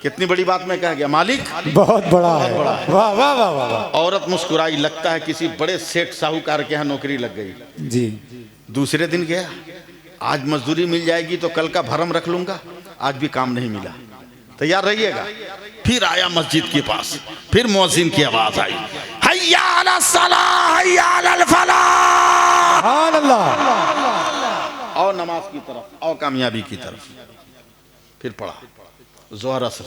कितनी बड़ी बात मैं कह गया, मालिक बहुत बड़ा है। वाह वाह वाह वाह। औरत मुस्कुराई, लगता है किसी बड़े सेठ साहूकार के यहाँ नौकरी लग गई। जी। दूसरे दिन गया, आज मजदूरी मिल जाएगी तो कल का भरम रख लूंगा, आज भी काम नहीं मिला, तैयार रहिएगा। फिर आया मस्जिद के पास, फिर मुअज्जिन की आवाज आई, हैया अलस सलाह हैया अलल फलाह। सुभान अल्लाह। आओ नमाज की तरफ, आओ कामयाबी की तरफ। फिर पढ़ा, जोहर असर।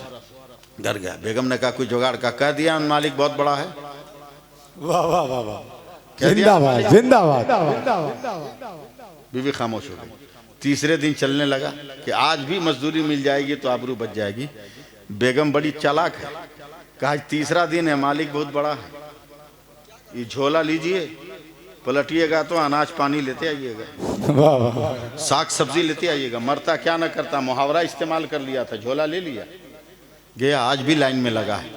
घर गया, बेगम ने कहा कोई जुगाड़ का, कह दिया मालिक बहुत बड़ा है। वाह वाह वाह वाह। जिंदाबाद जिंदाबाद। बीवी खामोश हो गई। तीसरे दिन चलने लगा कि आज भी मजदूरी मिल जाएगी तो आबरू बच जाएगी। बेगम बड़ी चालाक है, कहा तीसरा दिन है, मालिक बहुत बड़ा है, ये झोला लीजिए, पलटिएगा तो अनाज पानी लेते आइएगा, वाह वाह। साग सब्जी लेते आइएगा, मरता क्या न करता, मुहावरा इस्तेमाल कर लिया था, झोला ले लिया। गया, आज भी लाइन में लगा है,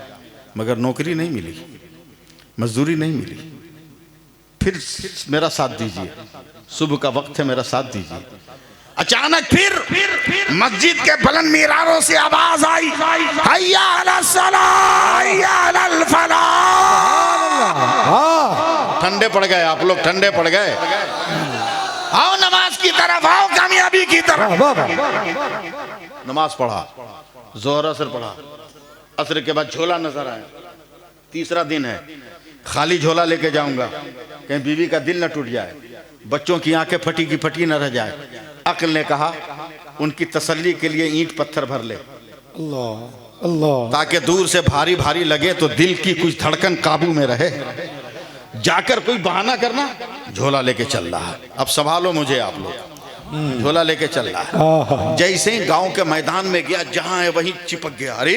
मगर नौकरी नहीं मिली, मजदूरी नहीं मिली। फिर मेरा साथ दीजिए, सुबह का वक्त है, मेरा साथ दीजिए। अचानक फिर मस्जिद के बुलंद मीनारों से आवाज आई, हैया अलस सलाह हैया अलल फलाह। ठंडे पड़ गए आप लोग, ठंडे पड़ गए। आओ नमाज की तरफ, आओ कामयाबी की तरफ। नमाज पढ़ा, जोहर असर पढ़ा, असर के बाद झोला नजर आया। तीसरा दिन है, खाली झोला लेके जाऊंगा, कहीं बीवी का दिल न टूट जाए, बच्चों की आंखें फटी की फटी न रह जाए। अक्ल ने कहा उनकी तसल्ली के लिए ईंट पत्थर भर ले, अल्लाह अल्लाह, ताकि दूर से भारी भारी लगे तो दिल की कुछ धड़कन काबू में रहे। जाकर कोई बहाना करना, झोला लेके चल रहा है, अब संभालो मुझे आप लोग, झोला लेके चल रहा है। जैसे ही गांव के मैदान में गया, जहां है वहीं चिपक गया। अरे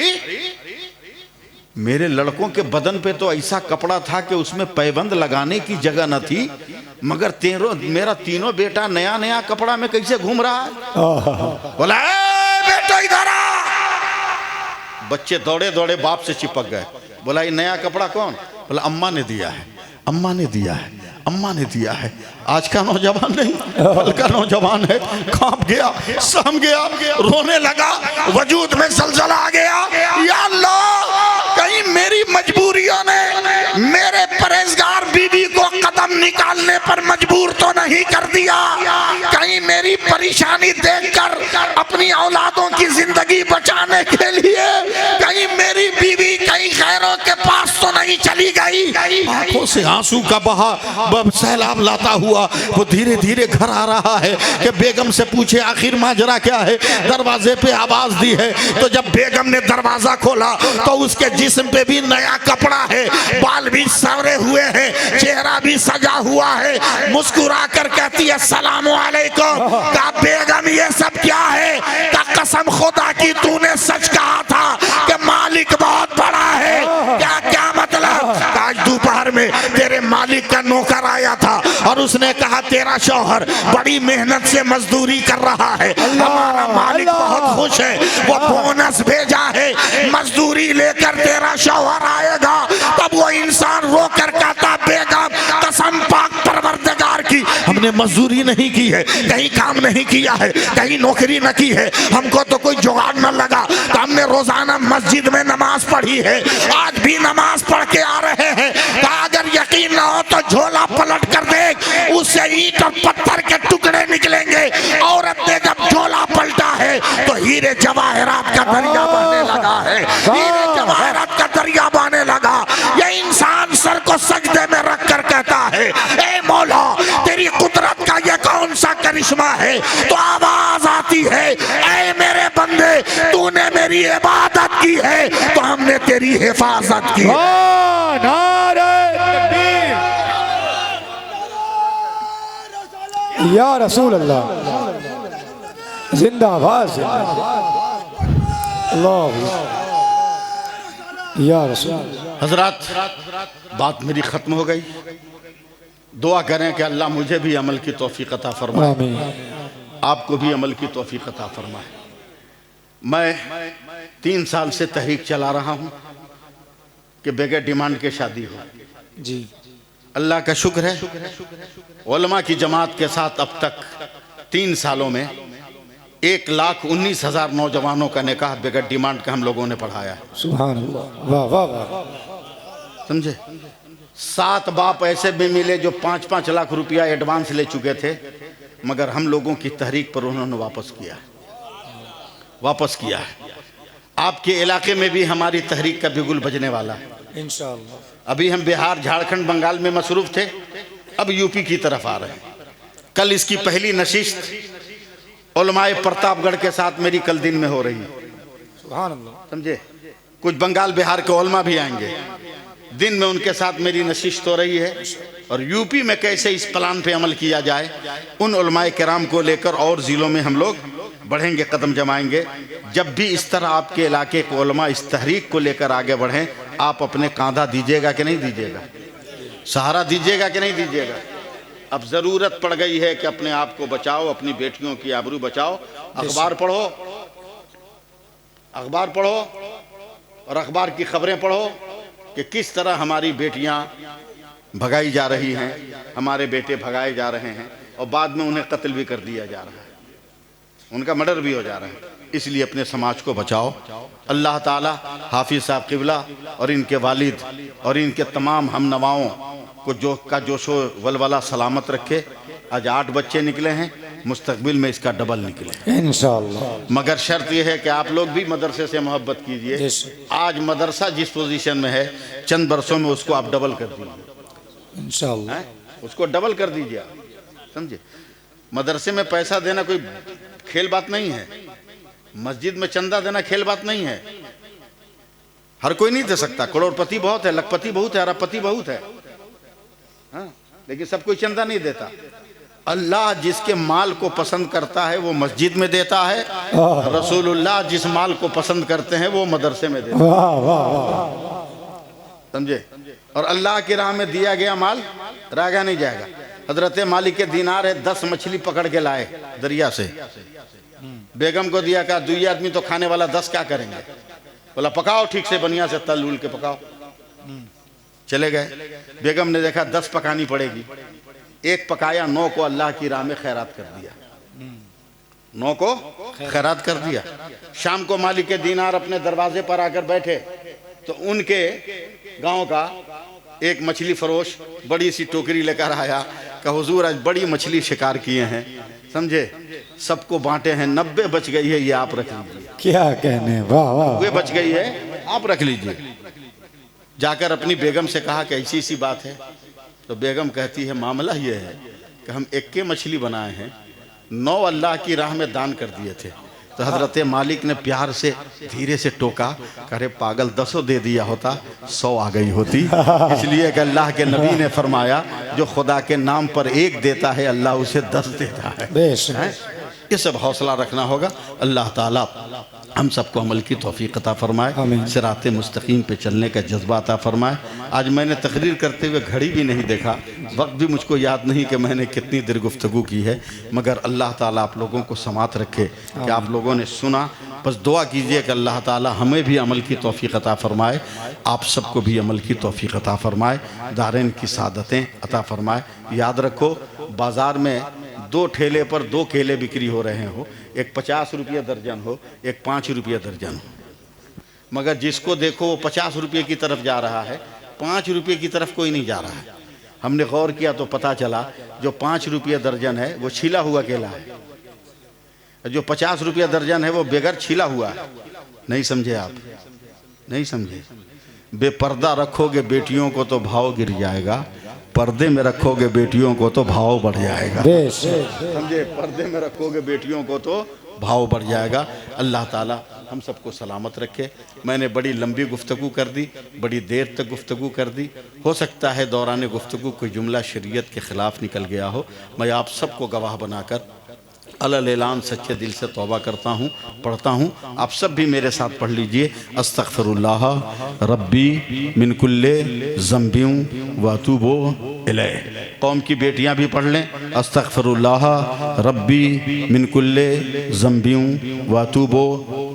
मेरे लड़कों के बदन पे तो ऐसा कपड़ा था कि उसमें पैबंद लगाने की जगह न थी, मगर मेरा तीनों बेटा नया नया कपड़ा में कैसे घूम रहा है। बोला बेटा इधर आ। बच्चे दौड़े दौड़े बाप से चिपक गए। बोला ये नया कपड़ा कौन? बोला अम्मा ने दिया है, अम्मा ने दिया है, अम्मा ने दिया है। आज का नौजवान नहीं, कल का नौजवान है। कांप गया, सहम गया, रोने लगा, वजूद में जलजला आ गया। या अल्लाह, कहीं मेरी मजबूरियों ने मेरे परहेजगार बीवी को कदम निकालने पर मजबूर तो नहीं कर दिया? कहीं मेरी परेशानी देखकर अपनी औलादों की जिंदगी बचाने के लिए कहीं मेरी बीवी कहीं गैरों के पास तो नहीं चली गई? आंखों से आंसू का बहा सैलाब लाता हुआ वो धीरे धीरे घर आ रहा है कि बेगम से पूछे आखिर माजरा क्या है। दरवाजे पे आवाज दी है, तो जब बेगम ने दरवाजा खोला तो उसके जिस्म पे भी नया कपड़ा है, बाल भी संवरे हुए हैं, चेहरा भी सजा हुआ है। मुस्कुरा कर कहती है सलाम अलैकुम। कहा बेगम ये सब क्या है? का कसम खुदा की तूने सच कहा था कि मालिक बहुत बड़ा है। क्या क्या मतलब? आज दोपहर में तेरे मालिक का नौकर आया था और उसने कहा तेरा शौहर बड़ी मेहनत से मजदूरी कर रहा है, हमारा मालिक बहुत खुश है, वो बोनस भेजा है, मजदूरी लेकर तेरा शौहर आएगा। तब वो इंसान रो कर कहता बेगम कसम पाक परवरदिगार की हमने मजदूरी नहीं की है, कहीं काम नहीं किया है, कहीं नौकरी न की है, हमको तो कोई जुगाड़ न लगा, तो हमने रोजाना मस्जिद में नमाज पढ़ी है, आज भी नमाज पढ़ के आ रहे हैं। अगर यकीन ना हो तो झोला पलट कर देख, उससे ईंट और पत्थर के टुकड़े निकलेंगे। औरत ने जब झोला पलटा है तो हीरे जवाहरात का दरिया बहने लगा है, हीरे जवाहरात का फरियाब आने लगा। ये इंसान सर को सजदे में रख कर कहता है, ए मौला तेरी कुदरत का ये कौन सा करिश्मा है। तो आवाज आती है, ए मेरे बंदे तूने मेरी इबादत की है तो हमने तेरी हिफाजत की है। नारे तकबीर, या रसूल अल्लाह, जिंदाबाद अल्लाह, या रसूल। हजरत बात मेरी ख़त्म हो गई। दुआ करें कि अल्लाह मुझे भी अमल की तौफीक अता फरमाए, आमीन। आपको भी अमल की तौफीक अता फरमाए। मैं 3 साल से तहरीक चला रहा हूँ कि बगैर डिमांड के शादी हो। जी अल्लाह का शुक्र है, उलमा की जमात के साथ अब तक 3 सालों में 1,19,000 नौजवानों का निकाह बगैर डिमांड का हम लोगों ने पढ़ाया है। सुभान अल्लाह, वाह वाह वाह। समझे? 7 बाप ऐसे भी मिले जो 5-5 लाख रुपया एडवांस ले चुके थे, मगर हम लोगों की तहरीक पर उन्होंने वापस किया है। आपके इलाके में भी हमारी तहरीक का बिगुल बजने वाला है इंशाअल्लाह। अभी हम बिहार, झारखंड, बंगाल में मसरूफ थे, अब यूपी की तरफ आ रहे हैं। कल इसकी पहली नशिस्त उलमाए प्रतापगढ़ के साथ मेरी कल दिन में हो रही है। सुभान अल्लाह। समझे? कुछ बंगाल, बिहार के उलमा भी आएंगे, दिन में उनके साथ मेरी नशिस्त हो रही है। और यूपी में कैसे इस प्लान पे अमल किया जाए, उन उलमाए किराम को लेकर और ज़िलों में हम लोग बढ़ेंगे, कदम जमाएंगे। जब भी इस तरह आपके इलाके के उलमा इस तहरीक को लेकर आगे बढ़ें, आप अपने कांधा दीजिएगा कि नहीं दीजिएगा, सहारा दीजिएगा कि नहीं दीजिएगा। अब ज़रूरत पड़ गई है कि अपने आप को बचाओ, अपनी बेटियों की आबरू बचाओ। अखबार पढ़ो और अखबार की खबरें पढ़ो कि किस तरह हमारी बेटियां भगाई जा रही हैं, हमारे बेटे भगाए जा रहे हैं और बाद में उन्हें कत्ल भी कर दिया जा रहा है, उनका मर्डर भी हो जा रहा है। इसलिए अपने समाज को बचाओ। अल्लाह ताला हाफिज साहब किबला और इनके वालिद और इनके तमाम हम नवाओं को जोशो वलवला सलामत रखे। आज 8 बच्चे निकले हैं, मुस्तकबिल में इसका डबल निकले इंशाअल्लाह। मगर शर्त यह है कि आप लोग भी मदरसे से मोहब्बत कीजिए। आज मदरसा जिस पोजीशन में है, चंद बरसों में उसको आप डबल कर दीजिए इंशाअल्लाह, उसको डबल कर दीजिए। समझे? मदरसे में पैसा देना कोई खेल बात नहीं है, मस्जिद में चंदा देना खेल बात नहीं है। हर कोई नहीं दे सकता, करोड़पति बहुत है, लखपति बहुत है, अरबपति बहुत है, हाँ, लेकिन सब कोई चंदा नहीं देता। अल्लाह जिसके माल को पसंद करता है वो मस्जिद में देता है, रसूलुल्लाह जिस माल को पसंद करते हैं वो मदरसे में देता है। वाह वाह वाह। समझे? और अल्लाह की राह में दिया गया माल रागा नहीं जाएगा। हजरत मालिक के दीनार है, 10 मछली पकड़ के लाए दरिया से, बेगम को दिया, कहा 2 आदमी तो खाने वाला, 10 क्या करेंगे? बोला पकाओ ठीक से, बढ़िया से तल उल के पकाओ। चले गए, बेगम ने देखा 10 पकानी पड़ेगी, 1 पकाया, 9 को अल्लाह की राह में खैरात कर दिया, 9 को खैरात कर दिया। शाम को मालिक के दीनार अपने दरवाजे पर आकर बैठे तो उनके गांव का एक मछली फरोश बड़ी सी टोकरी लेकर आया, कहा हुजूर आज बड़ी मछली शिकार किए हैं, समझे, सबको बांटे हैं, 90 बच गई है, ये आप रख लीजिए। क्या कहने, वाह वाह। वे बच गई है, आप रख लीजिए। जाकर अपनी बेगम से कहा कि ऐसी सी बात है, तो बेगम कहती है मामला ये है कि हम 1 मछली बनाए हैं, 9 अल्लाह की राह में दान कर दिए थे। तो हजरत मालिक ने प्यार से धीरे से टोका, करे पागल 10 दे दिया होता 100 आ गई होती। इसलिए कि अल्लाह के नबी ने फरमाया जो खुदा के नाम पर 1 देता है अल्लाह उसे 10 देता है। ये सब हौसला रखना होगा। अल्लाह ताला हम सबको अमल की तौफीक अता फरमाए, सिराते मुस्तकीम पे चलने का जज्बा अता फरमाए। आज मैंने तकरीर करते हुए घड़ी भी नहीं देखा, वक्त भी मुझको याद नहीं कि मैंने कितनी देर गुफ्तगू की है, मगर अल्लाह ताला आप लोगों को समात रखे कि आप लोगों ने सुना। बस दुआ कीजिए कि अल्लाह ताला हमें भी अमल की तौफीक अता फरमाए, आप सबको भी अमल की तौफीक अता फरमाए, दारैन की सादतें अता फरमाए। याद रखो, बाज़ार में 2 ठेले पर 2 केले बिक्री हो रहे हो, एक 50 रुपये दर्जन हो, एक 5 रुपये दर्जन हो, मगर जिसको देखो वो 50 रुपये की तरफ जा रहा है, 5 रुपये की तरफ कोई नहीं जा रहा है। हमने गौर किया तो पता चला जो 5 रुपये दर्जन है वो छिला हुआ केला है, जो 50 रुपये दर्जन है वो बेगर छिला हुआ है। नहीं समझे आप? नहीं समझे? बेपर्दा रखोगे बेटियों को तो भाव गिर जाएगा, पर्दे में रखोगे बेटियों को तो भाव बढ़ जाएगा। समझे, पर्दे में रखोगे बेटियों को तो भाव बढ़ जाएगा। अल्लाह ताला हम सबको सलामत रखे। मैंने बड़ी लंबी गुफ्तगू कर दी, बड़ी देर तक गुफ्तगू कर दी। हो सकता है दौरान गुफ्तगू कोई जुमला शरीयत के ख़िलाफ़ निकल गया हो। मैं आप सबको गवाह बनाकर अलल ऐलान सच्चे दिल से तौबा करता हूँ, पढ़ता हूँ। आप सब भी मेरे साथ पढ़ लीजिए। अस्तग़फ़िरुल्लाह रब्बी मिन कुल्ले ज़ंबियों व अतूबु इलैह। कौम की बेटियाँ भी पढ़ लें। अस्तग़फ़िरुल्लाह रब्बी मिन कुल्ले ज़ंबियों व अतूबु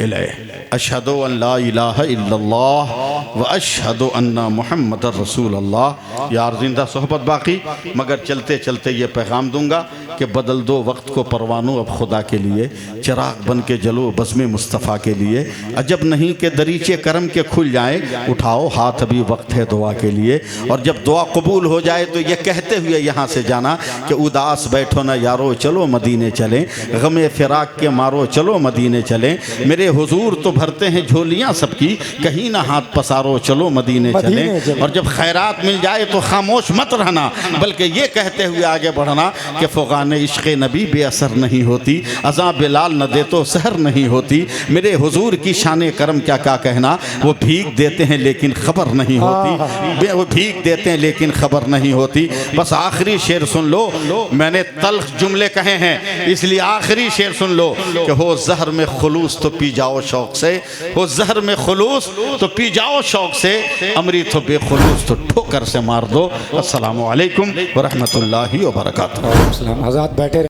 इलैह। अशहदु अन ला इलाहा इल्लल्लाह व अशहदु अन्ना मुहम्मदर रसूलुल्लाह। यार जिंदा सोहबत बाकी, मगर चलते चलते ये पैगाम दूंगा कि बदल दो वक्त को परवानों अब खुदा के लिए, चिराग बन के जलो बज़्म मुस्तफ़ा के लिए। अजब नहीं कि दरीचे करम के खुल जाएं, उठाओ हाथ अभी वक्त है दुआ के लिए। और जब दुआ कबूल हो जाए तो ये कहते हुए यहाँ से जाना कि उदास बैठो ना यारो चलो मदीने चलें, गमे फ़िराक के मारो चलो मदीने चलें। मेरे हुजूर तो भरते हैं झोलियाँ सबकी, कहीं ना हाथ पसारो चलो मदीने चलें। और जब खैरात मिल जाए तो खामोश मत रहना, बल्कि ये कहते हुए आगे बढ़ना कि फ़ुगान इश्क़ नबी बेअसर नहीं होती, अज़ां बिलाल न दे तो सहर नहीं होती। मेरे हुजूर की शान करम क्या क्या कहना, वो भीख देते हैं लेकिन खबर नहीं होती, वो भीख देते हैं लेकिन खबर नहीं होती। बस आखिरी शेर सुन लो, मैंने तल्ख जुमले कहे हैं इसलिए आखिरी शेर सुन लो कि हो जहर में खुलूस तो पी जाओ शौक से, हो जहर में खुलूस तो पी जाओ शौक से, अमृत हो बेखुलूस तो ठोकर से मार दो। अस्सलामु अलैकुम व रहमतुल्लाहि व बरकातुहू। आज़ाद बैठे